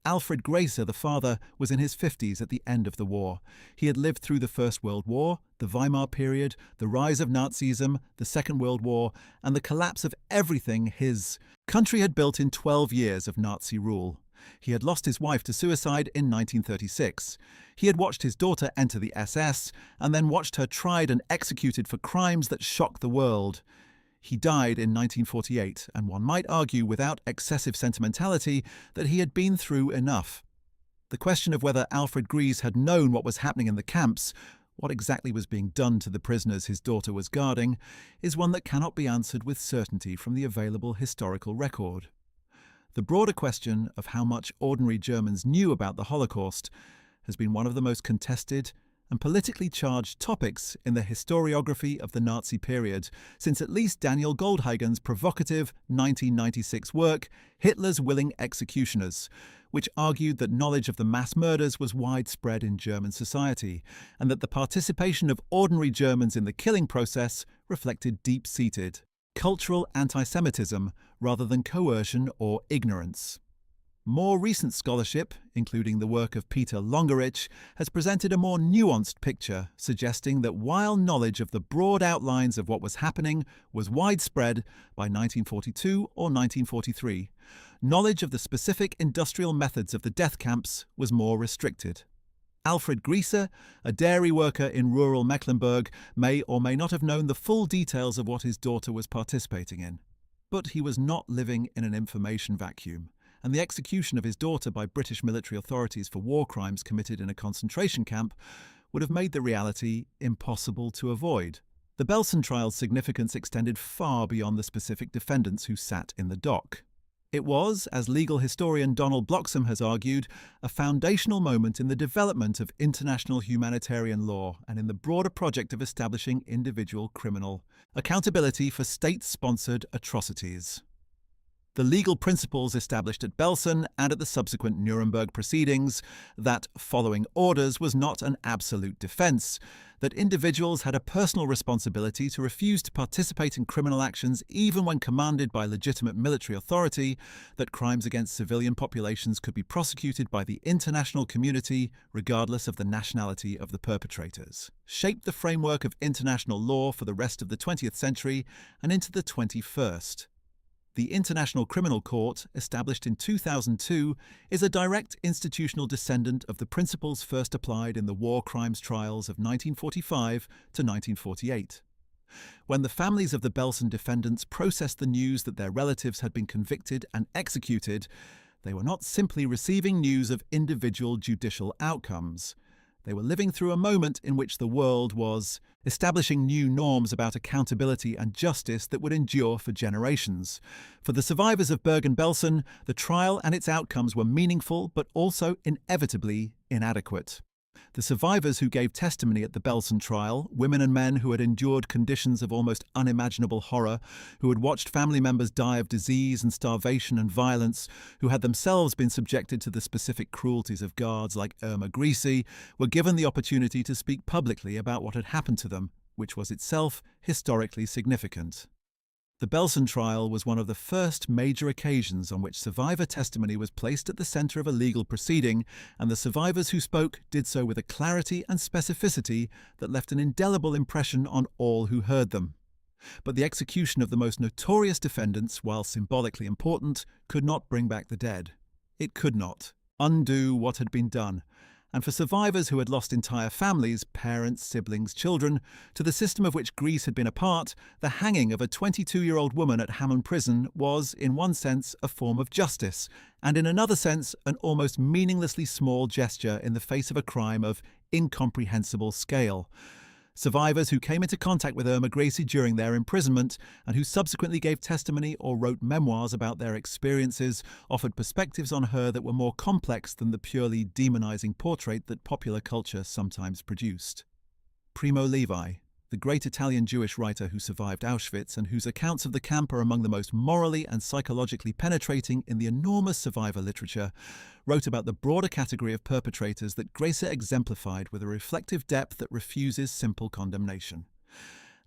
Speaker 1: Alfred Grese, the father, was in his 50s at the end of the war. He had lived through the First World War, the Weimar period, the rise of Nazism, the Second World War, and the collapse of everything his country had built in 12 years of Nazi rule. He had lost his wife to suicide in 1936. He had watched his daughter enter the SS and then watched her tried and executed for crimes that shocked the world. He died in 1948, and one might argue without excessive sentimentality that he had been through enough. The question of whether Alfred Grese had known what was happening in the camps, what exactly was being done to the prisoners his daughter was guarding, is one that cannot be answered with certainty from the available historical record. The broader question of how much ordinary Germans knew about the Holocaust has been one of the most contested and politically charged topics in the historiography of the Nazi period, since at least Daniel Goldhagen's provocative 1996 work, Hitler's Willing Executioners, which argued that knowledge of the mass murders was widespread in German society, and that the participation of ordinary Germans in the killing process reflected deep-seated cultural anti-Semitism rather than coercion or ignorance. More recent scholarship, including the work of Peter Longerich, has presented a more nuanced picture, suggesting that while knowledge of the broad outlines of what was happening was widespread by 1942 or 1943, knowledge of the specific industrial methods of the death camps was more restricted. Alfred Grese, a dairy worker in rural Mecklenburg, may or may not have known the full details of what his daughter was participating in. But he was not living in an information vacuum, and the execution of his daughter by British military authorities for war crimes committed in a concentration camp would have made the reality impossible to avoid. The Belsen trial's significance extended far beyond the specific defendants who sat in the dock. It was, as legal historian Donald Bloxham has argued, a foundational moment in the development of international humanitarian law and in the broader project of establishing individual criminal accountability for state-sponsored atrocities. The legal principles established at Belsen and at the subsequent Nuremberg proceedings, that following orders was not an absolute defense, that individuals had a personal responsibility to refuse to participate in criminal actions even when commanded by legitimate military authority, that crimes against civilian populations could be prosecuted by the international community regardless of the nationality of the perpetrators, shaped the framework of international law for the rest of the 20th century and into the 21st. The International Criminal Court, established in 2002, is a direct institutional descendant of the principles first applied in the war crimes trials of 1945 to 1948. When the families of the Belsen defendants processed the news that their relatives had been convicted and executed, they were not simply receiving news of individual judicial outcomes. They were living through a moment in which the world was establishing new norms about accountability and justice that would endure for generations. For the survivors of Bergen-Belsen, the trial and its outcomes were meaningful but also inevitably inadequate. The survivors who gave testimony at the Belsen trial, women and men who had endured conditions of almost unimaginable horror, who had watched family members die of disease and starvation and violence, who had themselves been subjected to the specific cruelties of guards like Irma Grese, were given the opportunity to speak publicly about what had happened to them, which was itself historically significant. The Belsen trial was one of the first major occasions on which survivor testimony was placed at the centre of a legal proceeding, and the survivors who spoke did so with a clarity and specificity that left an indelible impression on all who heard them. But the execution of the most notorious defendants, while symbolically important, could not bring back the dead. It could not undo what had been done. And for survivors who had lost entire families, parents, siblings, children, to the system of which Greece had been a part, the hanging of a 22-year-old woman at Hammond Prison was, in one sense, a form of justice, and in another sense, an almost meaninglessly small gesture in the face of a crime of incomprehensible scale. Survivors who came into contact with Irma Grese during their imprisonment and who subsequently gave testimony or wrote memoirs about their experiences offered perspectives on her that were more complex than the purely demonizing portrait that popular culture sometimes produced. Primo Levi, the great Italian Jewish writer who survived Auschwitz and whose accounts of the camp are among the most morally and psychologically penetrating in the enormous survivor literature, wrote about the broader category of perpetrators that Grese exemplified with a reflective depth that refuses simple condemnation.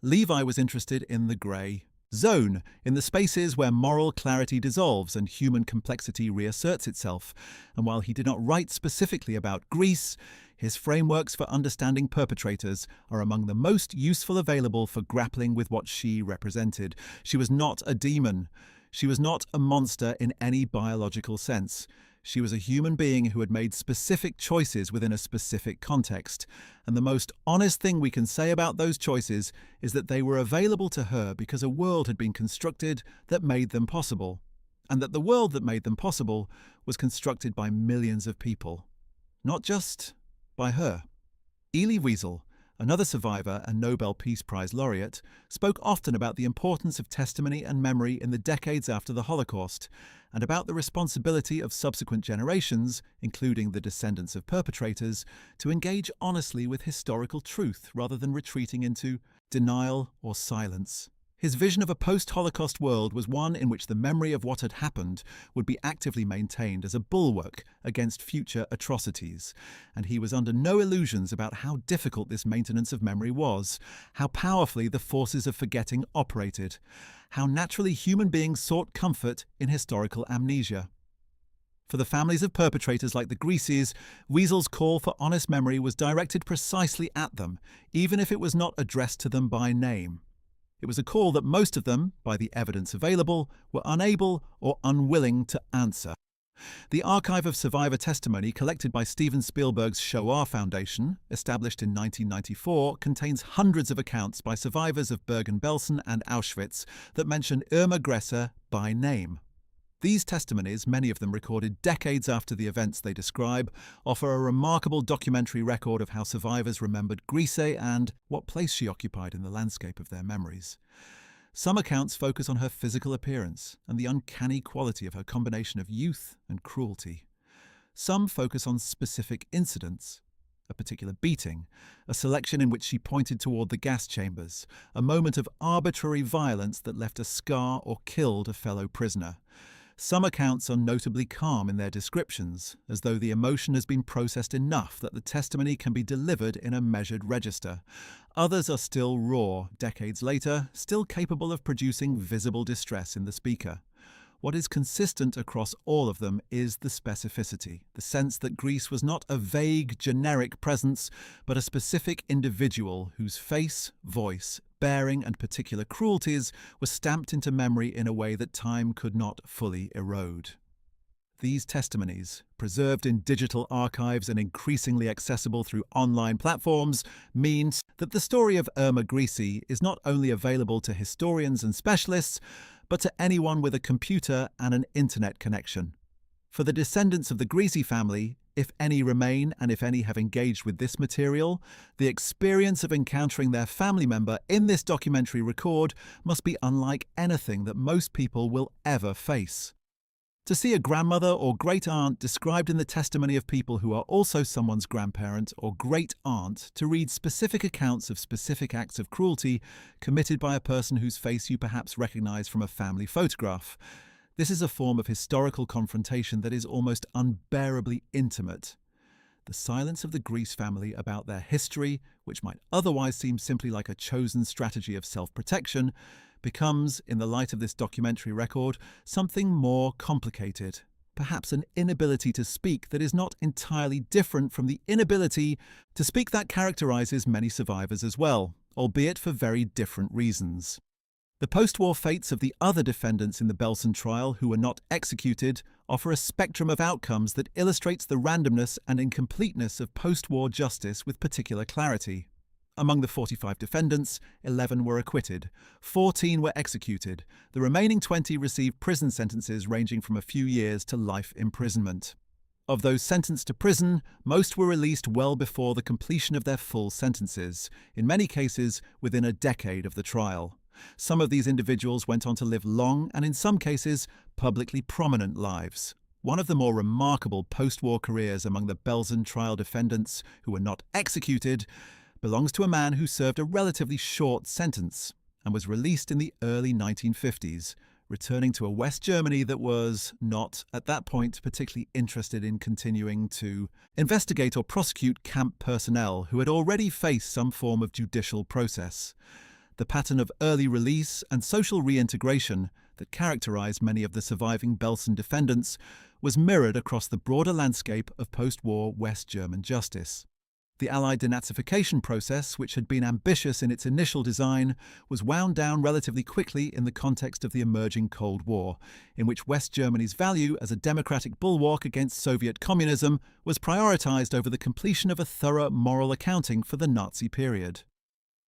Speaker 1: Levi was interested in the grey zone, in the spaces where moral clarity dissolves and human complexity reasserts itself, and while he did not write specifically about Greece, his frameworks for understanding perpetrators are among the most useful available for grappling with what she represented. She was not a demon. She was not a monster in any biological sense. She was a human being who had made specific choices within a specific context, and the most honest thing we can say about those choices is that they were available to her because a world had been constructed that made them possible, and that the world that made them possible was constructed by millions of people, not just by her. Elie Wiesel, another survivor and Nobel Peace Prize laureate, spoke often about the importance of testimony and memory in the decades after the Holocaust, and about the responsibility of subsequent generations, including the descendants of perpetrators, to engage honestly with historical truth rather than retreating into denial or silence. His vision of a post-Holocaust world was one in which the memory of what had happened would be actively maintained as a bulwark against future atrocities, and he was under no illusions about how difficult this maintenance of memory was, how powerfully the forces of forgetting operated, how naturally human beings sought comfort in historical amnesia. For the families of perpetrators like the Greses, Wiesel's call for honest memory was directed precisely at them, even if it was not addressed to them by name. It was a call that most of them, by the evidence available, were unable or unwilling to answer. The archive of survivor testimony collected by Steven Spielberg's Shoah Foundation, established in 1994, contains hundreds of accounts by survivors of Bergen-Belsen and Auschwitz that mention Irma Grese by name. These testimonies, many of them recorded decades after the events they describe, offer a remarkable documentary record of how survivors remembered Grese and what place she occupied in the landscape of their memories. Some accounts focus on her physical appearance and the uncanny quality of her combination of youth and cruelty. Some focus on specific incidents, a particular beating, a selection in which she pointed toward the gas chambers, a moment of arbitrary violence that left a scar or killed a fellow prisoner. Some accounts are notably calm in their descriptions, as though the emotion has been processed enough that the testimony can be delivered in a measured register. Others are still raw, decades later, still capable of producing visible distress in the speaker. What is consistent across all of them is the specificity, the sense that Greece was not a vague, generic presence, but a specific individual whose face, voice, bearing and particular cruelties were stamped into memory in a way that time could not fully erode. These testimonies, preserved in digital archives and increasingly accessible through online platforms, means that the story of Irma Grese is not only available to historians and specialists, but to anyone with a computer and an internet connection. For the descendants of the Grese family, if any remain and if any have engaged with this material, the experience of encountering their family member in this documentary record must be unlike anything that most people will ever face. To see a grandmother or great-aunt described in the testimony of people who are also someone's grandparent or great-aunt, to read specific accounts of specific acts of cruelty committed by a person whose face you perhaps recognize from a family photograph. This is a form of historical confrontation that is almost unbearably intimate. The silence of the Grese family about their history, which might otherwise seem simply like a chosen strategy of self-protection, becomes, in the light of this documentary record, something more complicated. Perhaps an inability to speak that is not entirely different from the inability to speak that characterizes many survivors as well, albeit for very different reasons. The post-war fates of the other defendants in the Belsen trial who were not executed offer a spectrum of outcomes that illustrates the randomness and incompleteness of post-war justice with particular clarity. Among the 45 defendants, 11 were acquitted, 14 were executed, the remaining 20 received prison sentences ranging from a few years to life imprisonment. Of those sentenced to prison, most were released well before the completion of their full sentences, in many cases within a decade of the trial. Some of these individuals went on to live long and, in some cases, publicly prominent lives. One of the more remarkable post-war careers among the Belsen trial defendants who were not executed belongs to a man who served a relatively short sentence and was released in the early 1950s, returning to a West Germany that was not, at that point, particularly interested in continuing to investigate or prosecute camp personnel who had already faced some form of judicial process. The pattern of early release and social reintegration that characterized many of the surviving Belsen defendants was mirrored across the broader landscape of post-war West German justice. The Allied denazification process, which had been ambitious in its initial design, was wound down relatively quickly in the context of the emerging Cold War, in which West Germany's value as a democratic bulwark against Soviet communism was prioritized over the completion of a thorough moral accounting for the Nazi period.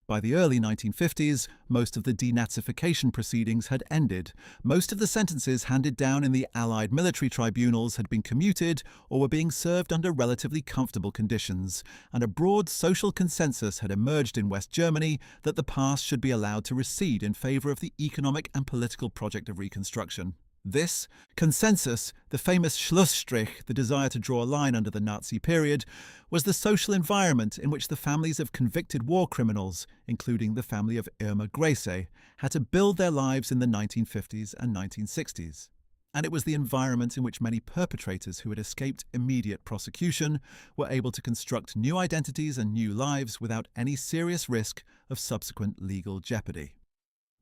Speaker 1: By the early 1950s, most of the denazification proceedings had ended. Most of the sentences handed down in the Allied military tribunals had been commuted or were being served under relatively comfortable conditions, and a broad social consensus had emerged in West Germany that the past should be allowed to recede in favor of the economic and political project of reconstruction. This consensus, the famous Schlussstrich, the desire to draw a line under the Nazi period, was the social environment in which the families of convicted war criminals, including the family of Irma Grese, had to build their lives in the 1950s and 1960s. And it was the environment in which many perpetrators who had escaped immediate prosecution were able to construct new identities and new lives without any serious risk of subsequent legal jeopardy.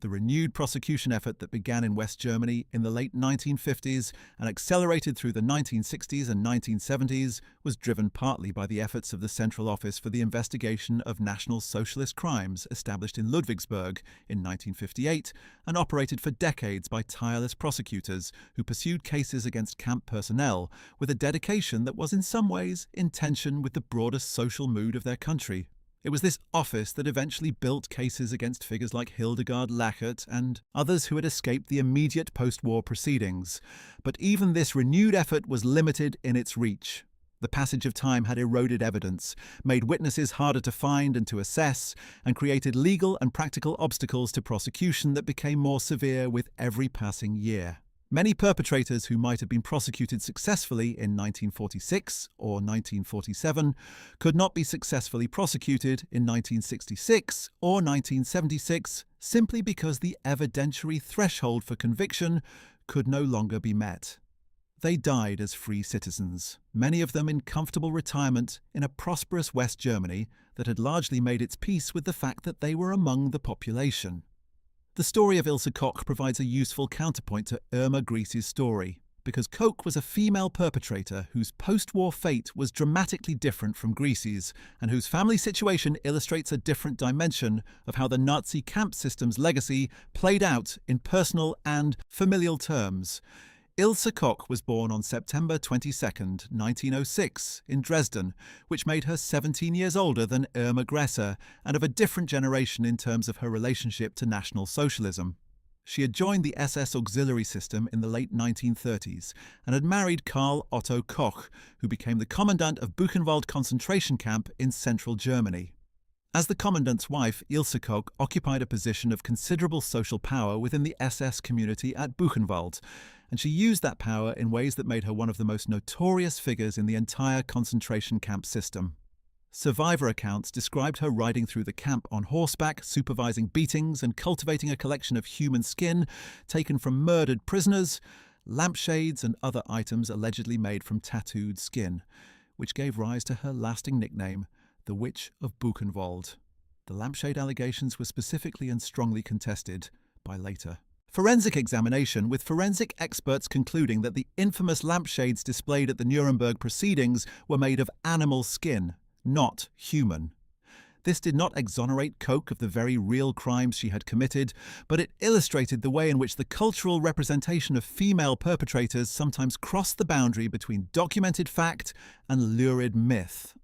Speaker 1: The renewed prosecution effort that began in West Germany in the late 1950s and accelerated through the 1960s and 1970s was driven partly by the efforts of the Central Office for the Investigation of National Socialist Crimes, established in Ludwigsburg in 1958 and operated for decades by tireless prosecutors who pursued cases against camp personnel with a dedication that was in some ways in tension with the broader social mood of their country. It was this office that eventually built cases against figures like Hildegard Lachert and others who had escaped the immediate post-war proceedings. But even this renewed effort was limited in its reach. The passage of time had eroded evidence, made witnesses harder to find and to assess, and created legal and practical obstacles to prosecution that became more severe with every passing year. Many perpetrators who might have been prosecuted successfully in 1946 or 1947 could not be successfully prosecuted in 1966 or 1976 simply because the evidentiary threshold for conviction could no longer be met. They died as free citizens, many of them in comfortable retirement in a prosperous West Germany that had largely made its peace with the fact that they were among the population. The story of Ilse Koch provides a useful counterpoint to Irma Grese's story, because Koch was a female perpetrator whose post-war fate was dramatically different from Grese's, and whose family situation illustrates a different dimension of how the Nazi camp system's legacy played out in personal and familial terms. Ilse Koch was born on September 22, 1906, in Dresden, which made her 17 years older than Irma Grese and of a different generation in terms of her relationship to National Socialism. She had joined the SS auxiliary system in the late 1930s and had married Karl Otto Koch, who became the commandant of Buchenwald concentration camp in central Germany. As the commandant's wife, Ilse Koch occupied a position of considerable social power within the SS community at Buchenwald, and she used that power in ways that made her one of the most notorious figures in the entire concentration camp system. Survivor accounts described her riding through the camp on horseback, supervising beatings and cultivating a collection of human skin taken from murdered prisoners, lampshades and other items allegedly made from tattooed skin, which gave rise to her lasting nickname, the Witch of Buchenwald. The lampshade allegations were specifically and strongly contested by later forensic examination, with forensic experts concluding that the infamous lampshades displayed at the Nuremberg proceedings were made of animal skin, not human. This did not exonerate Koch of the very real crimes she had committed, but it illustrated the way in which the cultural representation of female perpetrators sometimes crossed the boundary between documented fact and lurid myth.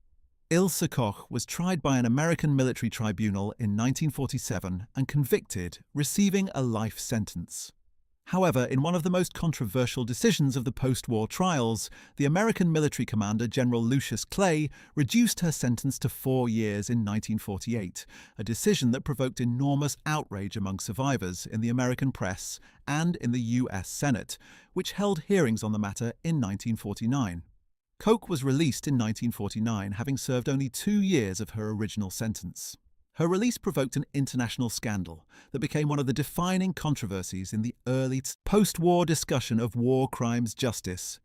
Speaker 1: Ilse Koch was tried by an American military tribunal in 1947 and convicted, receiving a life sentence. However, in one of the most controversial decisions of the post-war trials, the American military commander General Lucius Clay reduced her sentence to 4 years in 1948, a decision that provoked enormous outrage among survivors in the American press and in the U.S. Senate, which held hearings on the matter in 1949. Koch was released in 1949, having served only 2 years of her original sentence. Her release provoked an international scandal that became one of the defining controversies in the early post-war discussion of war crimes justice.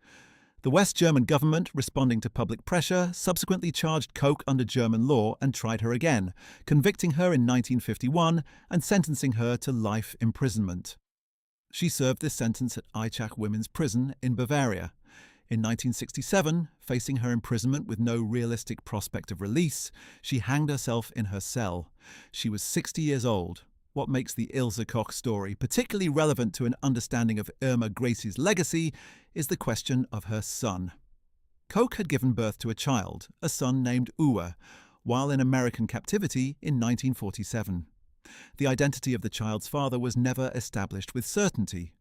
Speaker 1: The West German government, responding to public pressure, subsequently charged Koch under German law and tried her again, convicting her in 1951 and sentencing her to life imprisonment. She served this sentence at Aichach Women's Prison in Bavaria. In 1967, facing her imprisonment with no realistic prospect of release, she hanged herself in her cell. She was 60 years old. What makes the Ilse Koch story particularly relevant to an understanding of Irma Grese's legacy is the question of her son. Koch had given birth to a child, a son named Uwe, while in American captivity in 1947. The identity of the child's father was never established with certainty.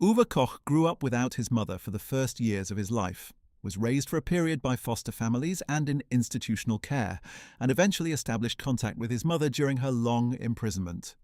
Speaker 1: Uwe Koch grew up without his mother for the first years of his life, was raised for a period by foster families and in institutional care, and eventually established contact with his mother during her long imprisonment.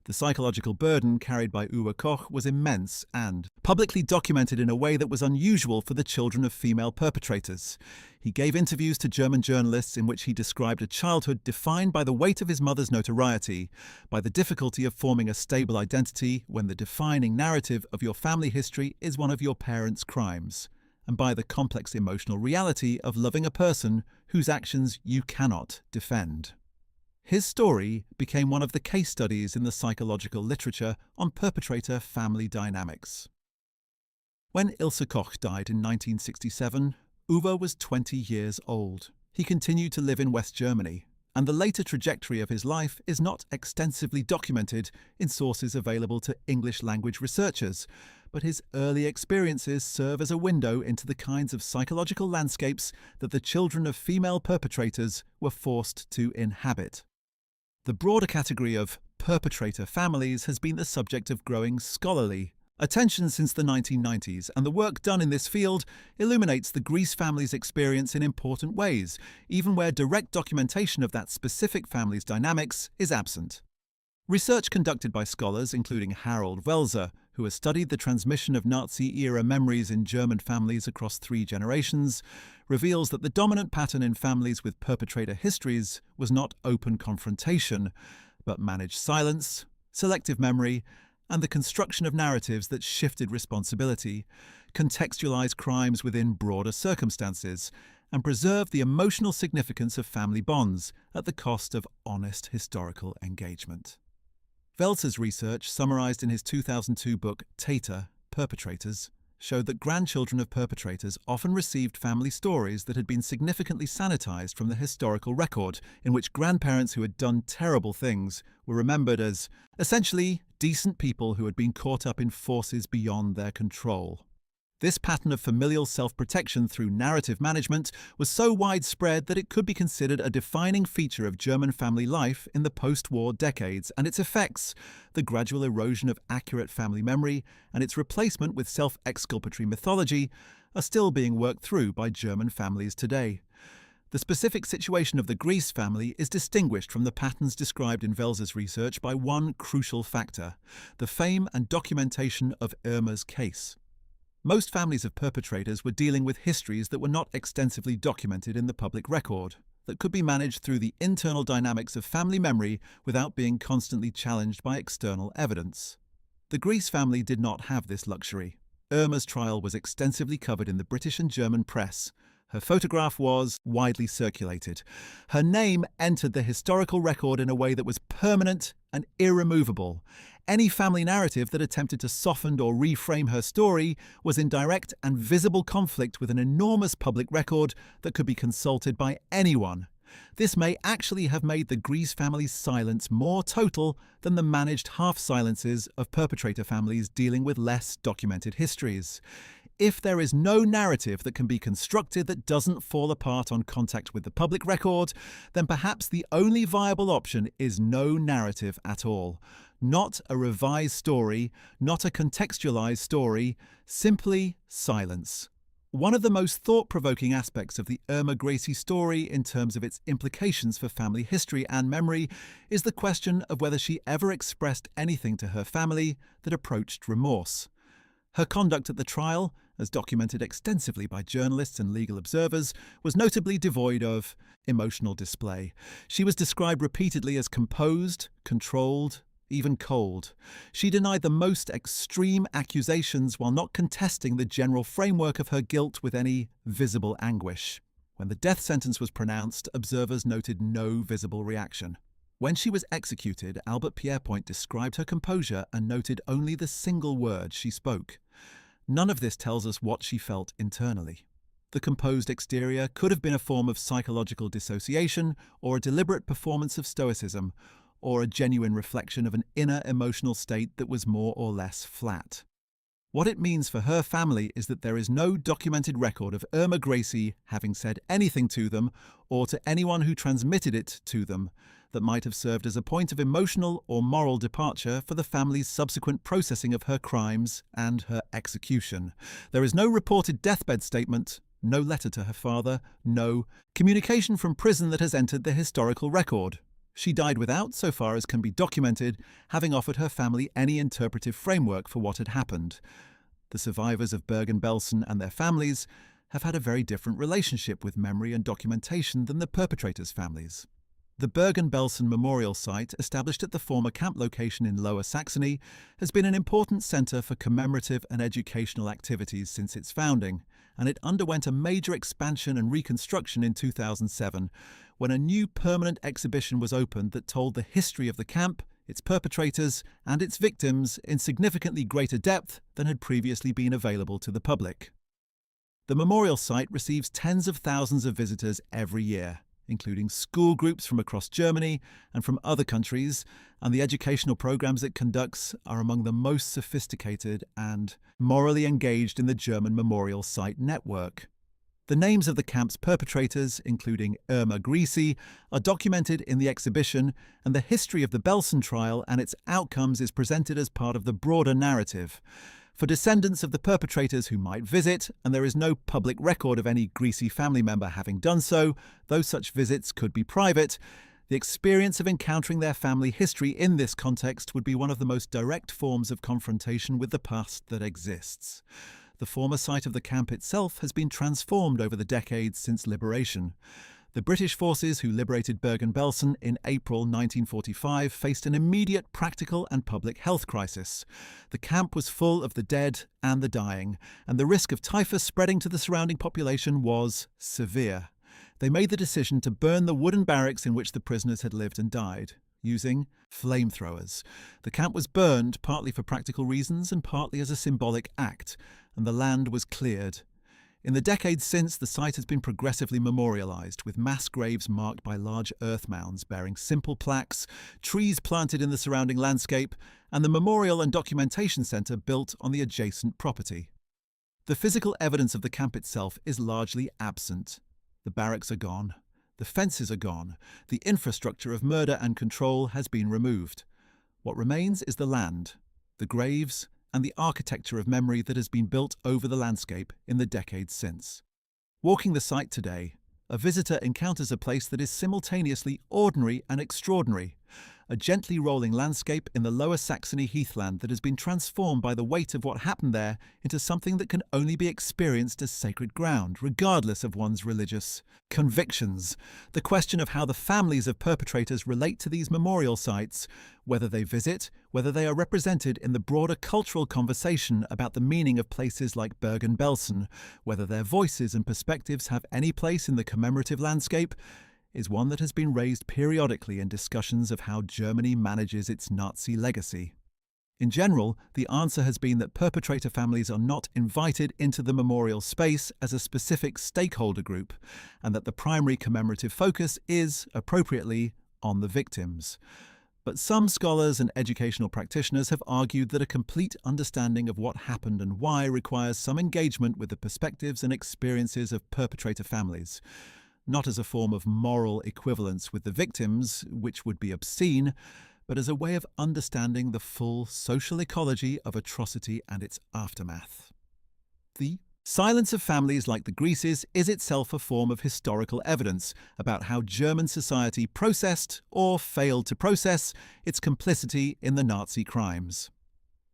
Speaker 1: The psychological burden carried by Uwe Koch was immense and publicly documented in a way that was unusual for the children of female perpetrators. He gave interviews to German journalists in which he described a childhood defined by the weight of his mother's notoriety, by the difficulty of forming a stable identity when the defining narrative of your family history is one of your parents' crimes, and by the complex emotional reality of loving a person whose actions you cannot defend. His story became one of the case studies in the psychological literature on perpetrator family dynamics. When Ilse Koch died in 1967, Uwe was 20 years old. He continued to live in West Germany, and the later trajectory of his life is not extensively documented in sources available to English-language researchers, but his early experiences serve as a window into the kinds of psychological landscapes that the children of female perpetrators were forced to inhabit. The broader category of perpetrator families has been the subject of growing scholarly attention since the 1990s, and the work done in this field illuminates the Grese family's experience in important ways, even where direct documentation of that specific family's dynamics is absent. Research conducted by scholars including Harold Welser, who has studied the transmission of Nazi-era memories in German families across 3 generations, reveals that the dominant pattern in families with perpetrator histories was not open confrontation, but managed silence, selective memory, and the construction of narratives that shifted responsibility, contextualized crimes within broader circumstances, and preserved the emotional significance of family bonds at the cost of honest historical engagement. Welser's research, summarized in his 2002 book Täter, Perpetrators, showed that grandchildren of perpetrators often received family stories that had been significantly sanitized from the historical record, in which grandparents who had done terrible things were remembered as, essentially, decent people who had been caught up in forces beyond their control. This pattern of familial self-protection through narrative management was so widespread that it could be considered a defining feature of German family life in the post-war decades, and its effects, the gradual erosion of accurate family memory and its replacement with self-exculpatory mythology, are still being worked through by German families today. The specific situation of the Grese family is distinguished from the patterns described in Welser's research by one crucial factor: the fame and documentation of Irma's case. Most families of perpetrators were dealing with histories that were not extensively documented in the public record, that could be managed through the internal dynamics of family memory without being constantly challenged by external evidence. The Grese family did not have this luxury. Irma's trial was extensively covered in the British and German press. Her photograph was widely circulated. Her name entered the historical record in a way that was permanent and irremovable. Any family narrative that attempted to soften or reframe her story was in direct and visible conflict with an enormous public record that could be consulted by anyone. This may actually have made the Grese family's silence more total than the managed half-silences of perpetrator families dealing with less documented histories. If there is no narrative that can be constructed that doesn't fall apart on contact with the public record, then perhaps the only viable option is no narrative at all. Not a revised story, not a contextualized story, simply silence. One of the most thought-provoking aspects of the Irma Grese story in terms of its implications for family history and memory is the question of whether she ever expressed anything to her family that approached remorse. Her conduct at the trial, as documented extensively by journalists and legal observers, was notably devoid of emotional display. She was described repeatedly as composed, controlled, even cold. She denied the most extreme accusations while not contesting the general framework of her guilt with any visible anguish. When the death sentence was pronounced, observers noted no visible reaction. When she was executed, Albert Pierrepoint described her composure and noted only the single word she spoke: None of this tells us what she felt internally. The composed exterior could have been a form of psychological dissociation, or a deliberate performance of stoicism, or a genuine reflection of an inner emotional state that was more or less flat. What it means for her family is that there is no documented record of Irma Grese having said anything to them, or to anyone who transmitted it to them, that might have served as a point of emotional or moral departure for the family's subsequent processing of her crimes and her execution. There is no reported deathbed statement, no letter to her father, no communication from prison that has entered the historical record. She died without, so far as can be documented, having offered her family any interpretive framework for what had happened. The survivors of Bergen-Belsen and their families have had a very different relationship with memory and documentation than the perpetrators' families. The Bergen-Belsen Memorial Site, established at the former camp location in Lower Saxony, has been an important centre for commemorative and educational activities since its founding, and it underwent a major expansion and reconstruction in 2007, when a new permanent exhibition was opened that told the history of the camp, its perpetrators, and its victims in significantly greater depth than had previously been available to the public. The memorial site receives tens of thousands of visitors every year, including school groups from across Germany and from other countries, and the educational programs it conducts are among the most sophisticated and morally engaged in the German memorial site network. The names of the camp's perpetrators, including Irma Grese, are documented in the exhibition, and the history of the Belsen trial and its outcomes is presented as part of the broader narrative. For descendants of the perpetrators who might visit, and there is no public record of any Grese family member having done so, though such visits could be private, the experience of encountering their family history in this context would be one of the most direct forms of confrontation with the past that exists. The former site of the camp itself has been transformed over the decades since liberation. The British forces who liberated Bergen-Belsen in April 1945 faced an immediate practical and public health crisis. The camp was full of the dead and the dying, and the risk of typhus spreading to the surrounding population was severe. They made the decision to burn the wooden barracks in which the prisoners had lived and died, using flamethrowers. The camp was burned partly for practical reasons and partly as a symbolic act, and the land was cleared. In the decades since, the site has been progressively memorialised, with mass graves marked by large earth mounds bearing simple plaques, trees planted in the surrounding landscape, and the Memorial and Documentation Centre built on the adjacent property. The physical evidence of the camp itself is largely absent. The barracks are gone. The fences are gone. The infrastructure of murder and control has been removed. What remains is the land, the graves, and the architecture of memory that has been built over the landscape in the decades since. Walking the site today, a visitor encounters a place that is simultaneously ordinary and extraordinary, a gently rolling landscape in the Lower Saxony heathland that has been transformed by the weight of what happened there into something that can only be experienced as sacred ground, regardless of one's religious convictions. The question of how the families of perpetrators relate to these memorial sites, whether they visit, whether they are represented in the broader cultural conversation about the meaning of places like Bergen-Belsen, whether their voices and perspectives have any place in the commemorative landscape, is one that has been raised periodically in discussions of how Germany manages its Nazi legacy. In general, the answer has been that perpetrator families are not invited into the memorial space as a specific stakeholder group, and that the primary commemorative focus is, appropriately, on the victims. But some scholars and educational practitioners have argued that a complete understanding of what happened and why requires some engagement with the perspectives and experiences of perpetrator families. Not as a form of moral equivalence with the victims, which would be obscene, but as a way of understanding the full social ecology of atrocity and its aftermath. The silence of families like the Greses is itself a form of historical evidence about how German society processed, or failed to process, its complicity in the Nazi crimes.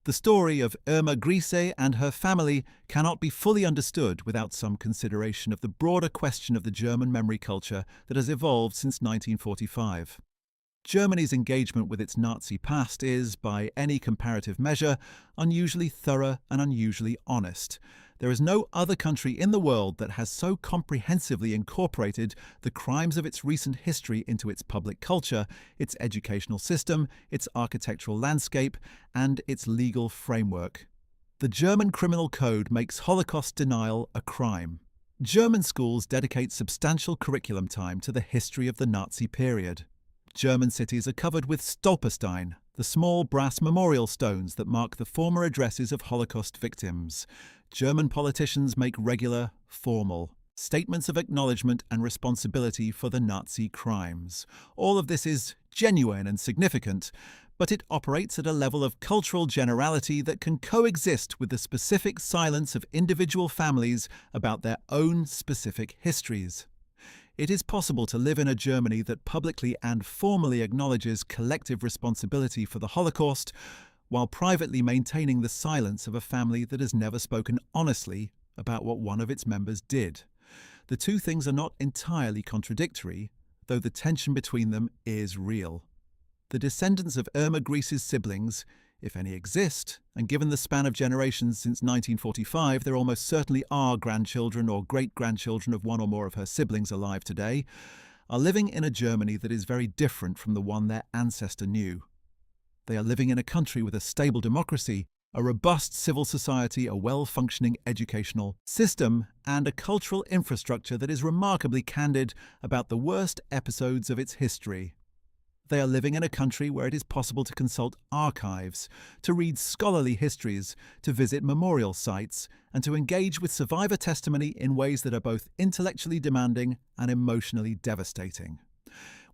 Speaker 1: The story of Irma Grese and her family cannot be fully understood without some consideration of the broader question of the German memory culture that has evolved since 1945. Germany's engagement with its Nazi past is, by any comparative measure, unusually thorough and unusually honest. There is no other country in the world that has so comprehensively incorporated the crimes of its recent history into its public culture, its educational system, its architectural landscape, and its legal framework. The German criminal code makes Holocaust denial a crime. German schools dedicate substantial curriculum time to the history of the Nazi period. German cities are covered with Stolperstein, the small brass memorial stones that mark the former addresses of Holocaust victims. German politicians make regular, formal statements of acknowledgement and responsibility for the Nazi crimes. All of this is genuine and significant, but it operates at a level of cultural generality that can coexist with the specific silence of individual families about their own specific histories. It is possible to live in a Germany that publicly and formally acknowledges collective responsibility for the Holocaust, while privately maintaining the silence of a family that has never spoken honestly about what one of its members did. The two things are not entirely contradictory, though the tension between them is real. The descendants of Irma Grese's siblings, if any exist, and given the span of generations since 1945, there almost certainly are grandchildren or great-grandchildren of one or more of her siblings alive today, are living in a Germany that is very different from the one their ancestor knew. They are living in a country with a stable democracy, a robust civil society, a well-functioning educational system, and a cultural infrastructure that is remarkably candid about the worst episodes of its history. They are living in a country where it is possible to consult archives, to read scholarly histories, to visit memorial sites, and to engage with survivor testimony in ways that are both intellectually demanding and emotionally devastating.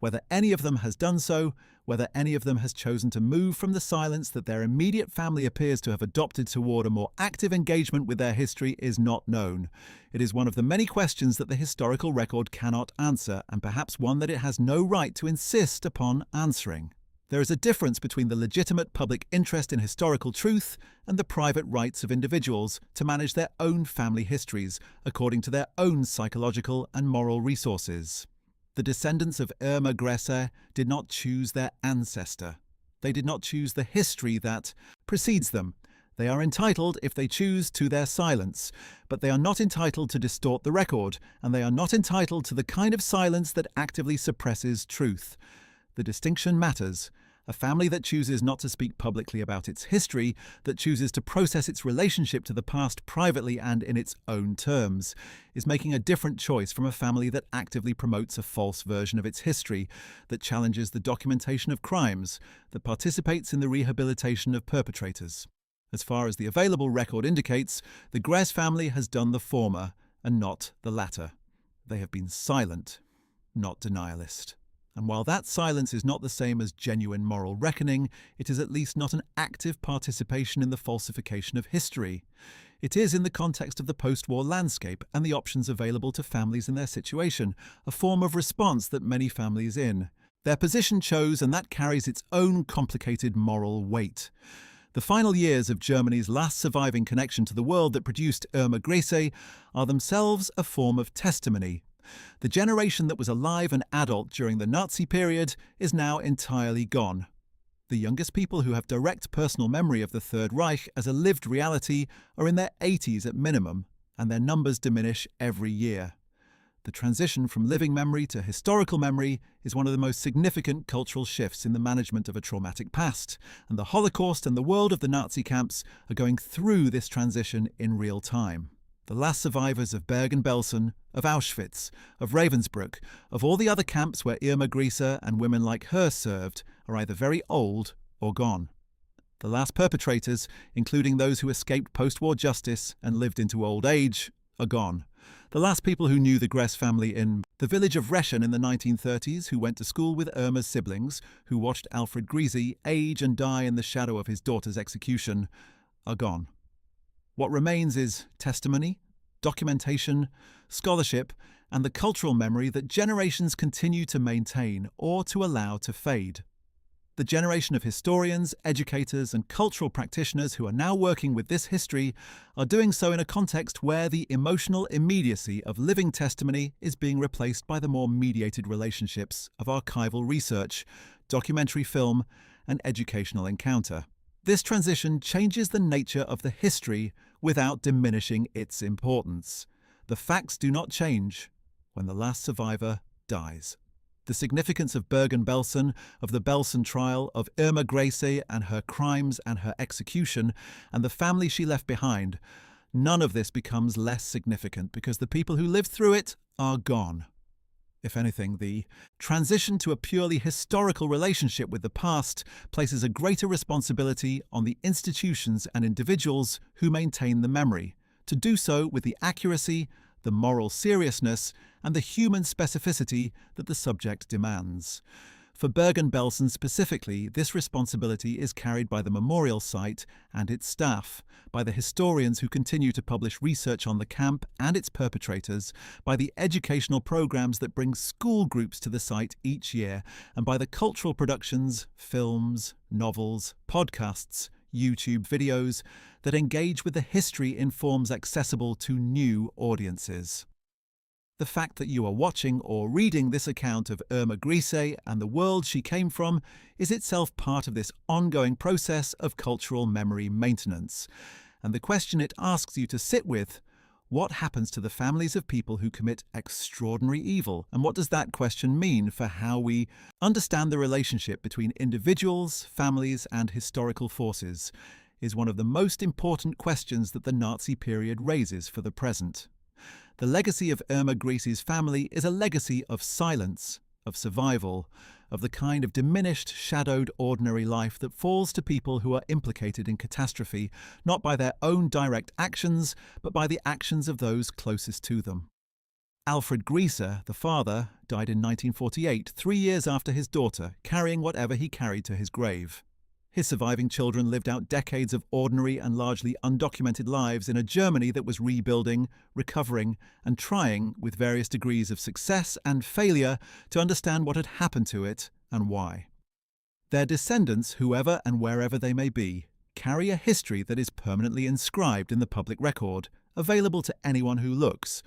Speaker 1: Whether any of them has done so, whether any of them has chosen to move from the silence that their immediate family appears to have adopted toward a more active engagement with their history is not known. It is one of the many questions that the historical record cannot answer, and perhaps one that it has no right to insist upon answering. There is a difference between the legitimate public interest in historical truth and the private rights of individuals to manage their own family histories according to their own psychological and moral resources. The descendants of Irma Grese did not choose their ancestor. They did not choose the history that precedes them. They are entitled, if they choose, to their silence, but they are not entitled to distort the record, and they are not entitled to the kind of silence that actively suppresses truth. The distinction matters. A family that chooses not to speak publicly about its history, that chooses to process its relationship to the past privately and in its own terms, is making a different choice from a family that actively promotes a false version of its history, that challenges the documentation of crimes, that participates in the rehabilitation of perpetrators. As far as the available record indicates, the Grese family has done the former and not the latter. They have been silent, not denialist. And while that silence is not the same as genuine moral reckoning, it is at least not an active participation in the falsification of history. It is, in the context of the post-war landscape and the options available to families in their situation, a form of response that many families in. Their position chose, and that carries its own complicated moral weight. The final years of Germany's last surviving connection to the world that produced Irma Grese are themselves a form of testimony. The generation that was alive and adult during the Nazi period is now entirely gone. The youngest people who have direct personal memory of the Third Reich as a lived reality are in their 80s at minimum, and their numbers diminish every year. The transition from living memory to historical memory is one of the most significant cultural shifts in the management of a traumatic past, and the Holocaust and the world of the Nazi camps are going through this transition in real time. The last survivors of Bergen-Belsen, of Auschwitz, of Ravensbrück, of all the other camps where Irma Grese and women like her served, are either very old or gone. The last perpetrators, including those who escaped post-war justice and lived into old age, are gone. The last people who knew the Grese family in the village of Reschen in the 1930s, who went to school with Irma's siblings, who watched Alfred Grese age and die in the shadow of his daughter's execution, are gone. What remains is testimony, documentation, scholarship, and the cultural memory that generations continue to maintain or to allow to fade. The generation of historians, educators, and cultural practitioners who are now working with this history are doing so in a context where the emotional immediacy of living testimony is being replaced by the more mediated relationships of archival research, documentary film, and educational encounter. This transition changes the nature of the history without diminishing its importance. The facts do not change when the last survivor dies. The significance of Bergen-Belsen, of the Belsen trial, of Irma Grese and her crimes and her execution, and the family she left behind, none of this becomes less significant because the people who lived through it are gone. If anything, the transition to a purely historical relationship with the past places a greater responsibility on the institutions and individuals who maintain the memory, to do so with the accuracy, the moral seriousness, and the human specificity that the subject demands. For Bergen-Belsen specifically, this responsibility is carried by the memorial site and its staff, by the historians who continue to publish research on the camp and its perpetrators, by the educational programs that bring school groups to the site each year, and by the cultural productions, films, novels, podcasts, YouTube videos that engage with the history in forms accessible to new audiences. The fact that you are watching or reading this account of Irma Grese and the world she came from is itself part of this ongoing process of cultural memory maintenance. And the question it asks you to sit with: what happens to the families of people who commit extraordinary evil? And what does that question mean for how we understand the relationship between individuals, families, and historical forces? Is one of the most important questions that the Nazi period raises for the present. The legacy of Irma Grese's family is a legacy of silence, of survival, of the kind of diminished, shadowed, ordinary life that falls to people who are implicated in catastrophe, not by their own direct actions, but by the actions of those closest to them. Alfred Grese, the father, died in 1948, 3 years after his daughter, carrying whatever he carried to his grave. His surviving children lived out decades of ordinary and largely undocumented lives in a Germany that was rebuilding, recovering, and trying, with various degrees of success and failure, to understand what had happened to it and why. Their descendants, whoever and wherever they may be, carry a history that is permanently inscribed in the public record, available to anyone who looks,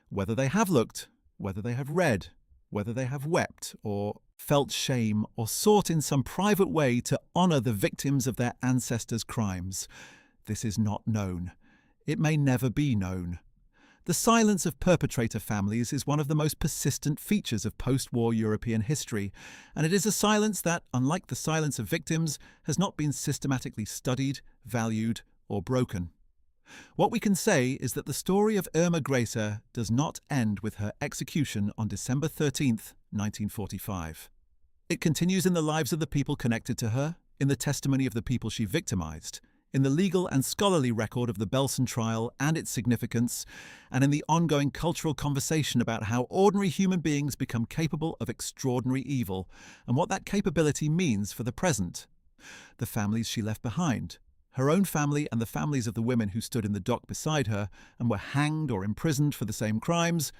Speaker 1: whether they have looked, whether they have read, whether they have wept or felt shame or sought in some private way to honour the victims of their ancestors' crimes. This is not known. It may never be known. The silence of perpetrator families is one of the most persistent features of post-war European history, and it is a silence that, unlike the silence of victims, has not been systematically studied, valued, or broken. What we can say is that the story of Irma Grese does not end with her execution on December 13th, 1945. It continues in the lives of the people connected to her, in the testimony of the people she victimized, in the legal and scholarly record of the Belsen trial and its significance, and in the ongoing cultural conversation about how ordinary human beings become capable of extraordinary evil, and what that capability means for the present. The families she left behind, her own family and the families of the women who stood in the dock beside her and were hanged or imprisoned for the same crimes,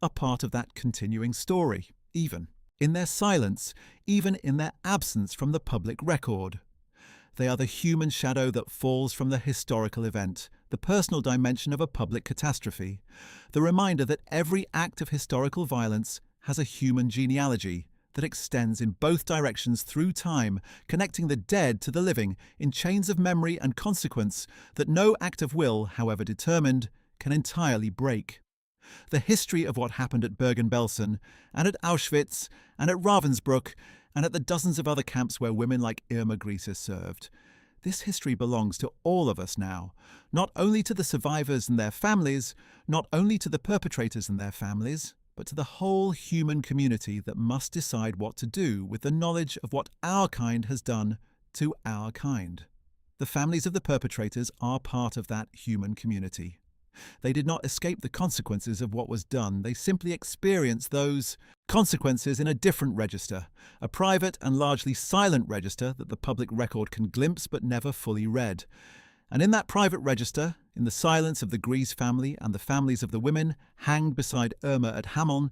Speaker 1: are part of that continuing story, even in their silence, even in their absence from the public record. They are the human shadow that falls from the historical event, the personal dimension of a public catastrophe, the reminder that every act of historical violence has a human genealogy that extends in both directions through time, connecting the dead to the living in chains of memory and consequence that no act of will, however determined, can entirely break. The history of what happened at Bergen-Belsen, and at Auschwitz, and at Ravensbrück, and at the dozens of other camps where women like Irma Grese served. This history belongs to all of us now, not only to the survivors and their families, not only to the perpetrators and their families, but to the whole human community that must decide what to do with the knowledge of what our kind has done to our kind. The families of the perpetrators are part of that human community. They did not escape the consequences of what was done. They simply experienced those consequences in a different register, a private and largely silent register that the public record can glimpse but never fully read. And in that private register, in the silence of the Grese family and the families of the women hanged beside Irma at Hameln,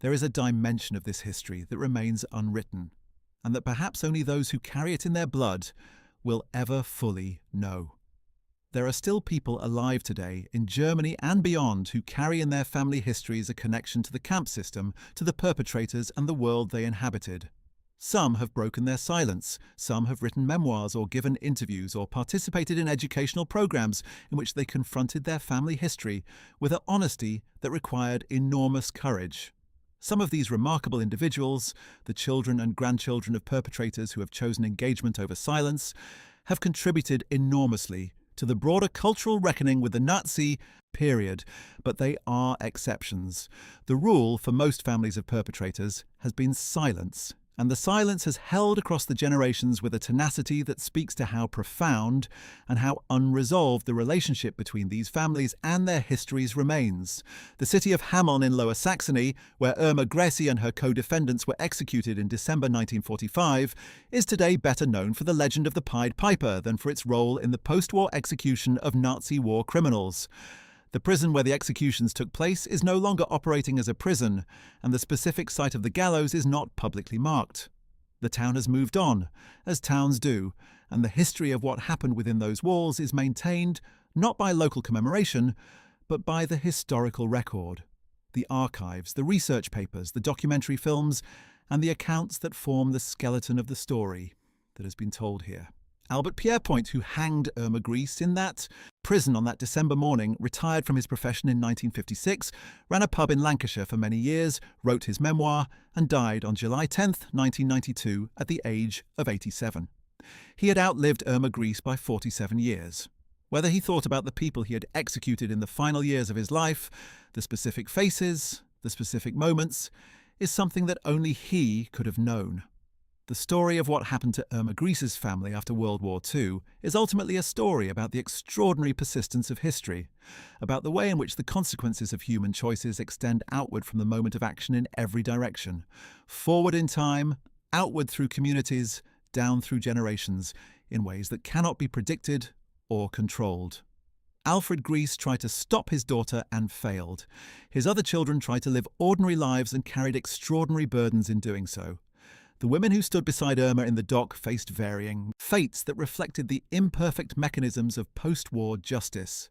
Speaker 1: there is a dimension of this history that remains unwritten, and that perhaps only those who carry it in their blood will ever fully know. There are still people alive today in Germany and beyond who carry in their family histories a connection to the camp system, to the perpetrators and the world they inhabited. Some have broken their silence, some have written memoirs or given interviews or participated in educational programs in which they confronted their family history with an honesty that required enormous courage. Some of these remarkable individuals, the children and grandchildren of perpetrators who have chosen engagement over silence, have contributed enormously to the broader cultural reckoning with the Nazi period, but they are exceptions. The rule for most families of perpetrators has been silence, and the silence has held across the generations with a tenacity that speaks to how profound and how unresolved the relationship between these families and their histories remains. The city of Hameln in Lower Saxony, where Irma Grese and her co-defendants were executed in December 1945, is today better known for the legend of the Pied Piper than for its role in the post-war execution of Nazi war criminals. The prison where the executions took place is no longer operating as a prison, and the specific site of the gallows is not publicly marked. The town has moved on, as towns do, and the history of what happened within those walls is maintained not by local commemoration, but by the historical record, the archives, the research papers, the documentary films, and the accounts that form the skeleton of the story that has been told here. Albert Pierrepoint, who hanged Irma Grese in that prison on that December morning, retired from his profession in 1956, ran a pub in Lancashire for many years, wrote his memoir, and died on July 10, 1992, at the age of 87. He had outlived Irma Grese by 47 years. Whether he thought about the people he had executed in the final years of his life, the specific faces, the specific moments, is something that only he could have known. The story of what happened to Irma Grese's family after World War II is ultimately a story about the extraordinary persistence of history, about the way in which the consequences of human choices extend outward from the moment of action in every direction, forward in time, outward through communities, down through generations, in ways that cannot be predicted or controlled. Alfred Grese tried to stop his daughter and failed. His other children tried to live ordinary lives and carried extraordinary burdens in doing so. The women who stood beside Irma in the dock faced varying fates that reflected the imperfect mechanisms of post-war justice.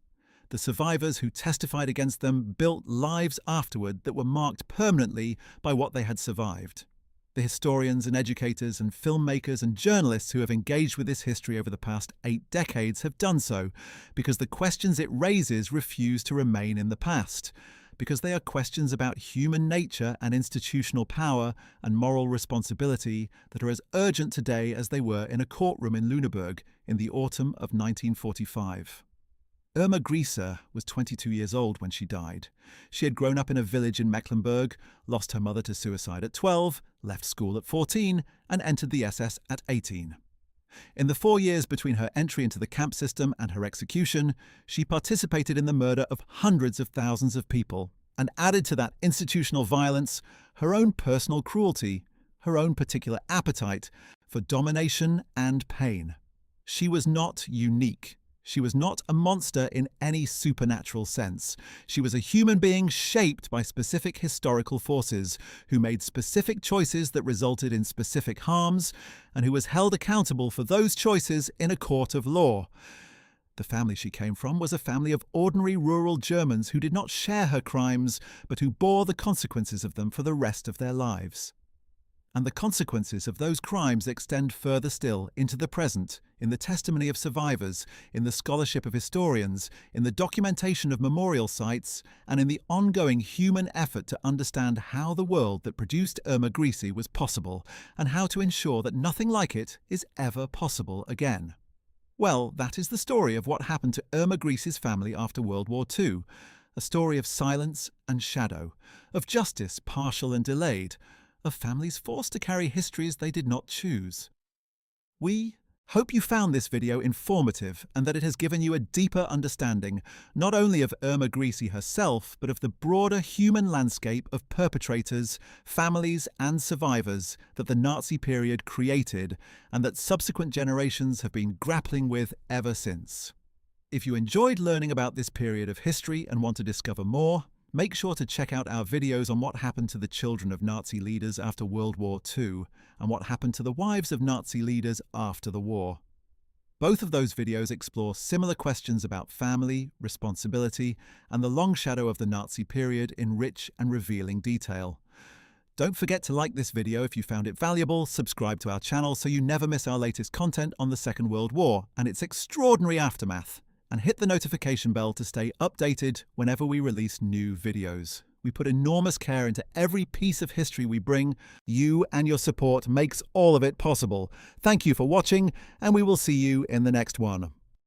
Speaker 1: The survivors who testified against them built lives afterward that were marked permanently by what they had survived. The historians and educators and filmmakers and journalists who have engaged with this history over the past 8 decades have done so because the questions it raises refuse to remain in the past, because they are questions about human nature and institutional power and moral responsibility that are as urgent today as they were in a courtroom in Lüneburg in the autumn of 1945. Irma Grese was 22 years old when she died. She had grown up in a village in Mecklenburg, lost her mother to suicide at 12, left school at 14, and entered the SS at 18. In the 4 years between her entry into the camp system and her execution, she participated in the murder of hundreds of thousands of people and added to that institutional violence her own personal cruelty, her own particular appetite for domination and pain. She was not unique. She was not a monster in any supernatural sense. She was a human being shaped by specific historical forces, who made specific choices that resulted in specific harms, and who was held accountable for those choices in a court of law. The family she came from was a family of ordinary rural Germans who did not share her crimes, but who bore the consequences of them for the rest of their lives. And the consequences of those crimes extend further still into the present, in the testimony of survivors, in the scholarship of historians, in the documentation of memorial sites, and in the ongoing human effort to understand how the world that produced Irma Grese was possible, and how to ensure that nothing like it is ever possible again. Well, that is the story of what happened to Irma Grese's family after World War II, a story of silence and shadow, of justice partial and delayed, of families forced to carry histories they did not choose. We hope you found this video informative and that it has given you a deeper understanding not only of Irma Grese herself, but of the broader human landscape of perpetrators, families and survivors that the Nazi period created and that subsequent generations have been grappling with ever since. If you enjoyed learning about this period of history and want to discover more, make sure to check out our videos on what happened to the children of Nazi leaders after World War II and what happened to the wives of Nazi leaders after the war. Both of those videos explore similar questions about family, responsibility, and the long shadow of the Nazi period in rich and revealing detail. Don't forget to like this video if you found it valuable, subscribe to our channel so you never miss our latest content on the Second World War and its extraordinary aftermath, and hit the notification bell to stay updated whenever we release new videos. We put enormous care into every piece of history we bring. You and your support makes all of it possible. Thank you for watching, and we will see you in the next one.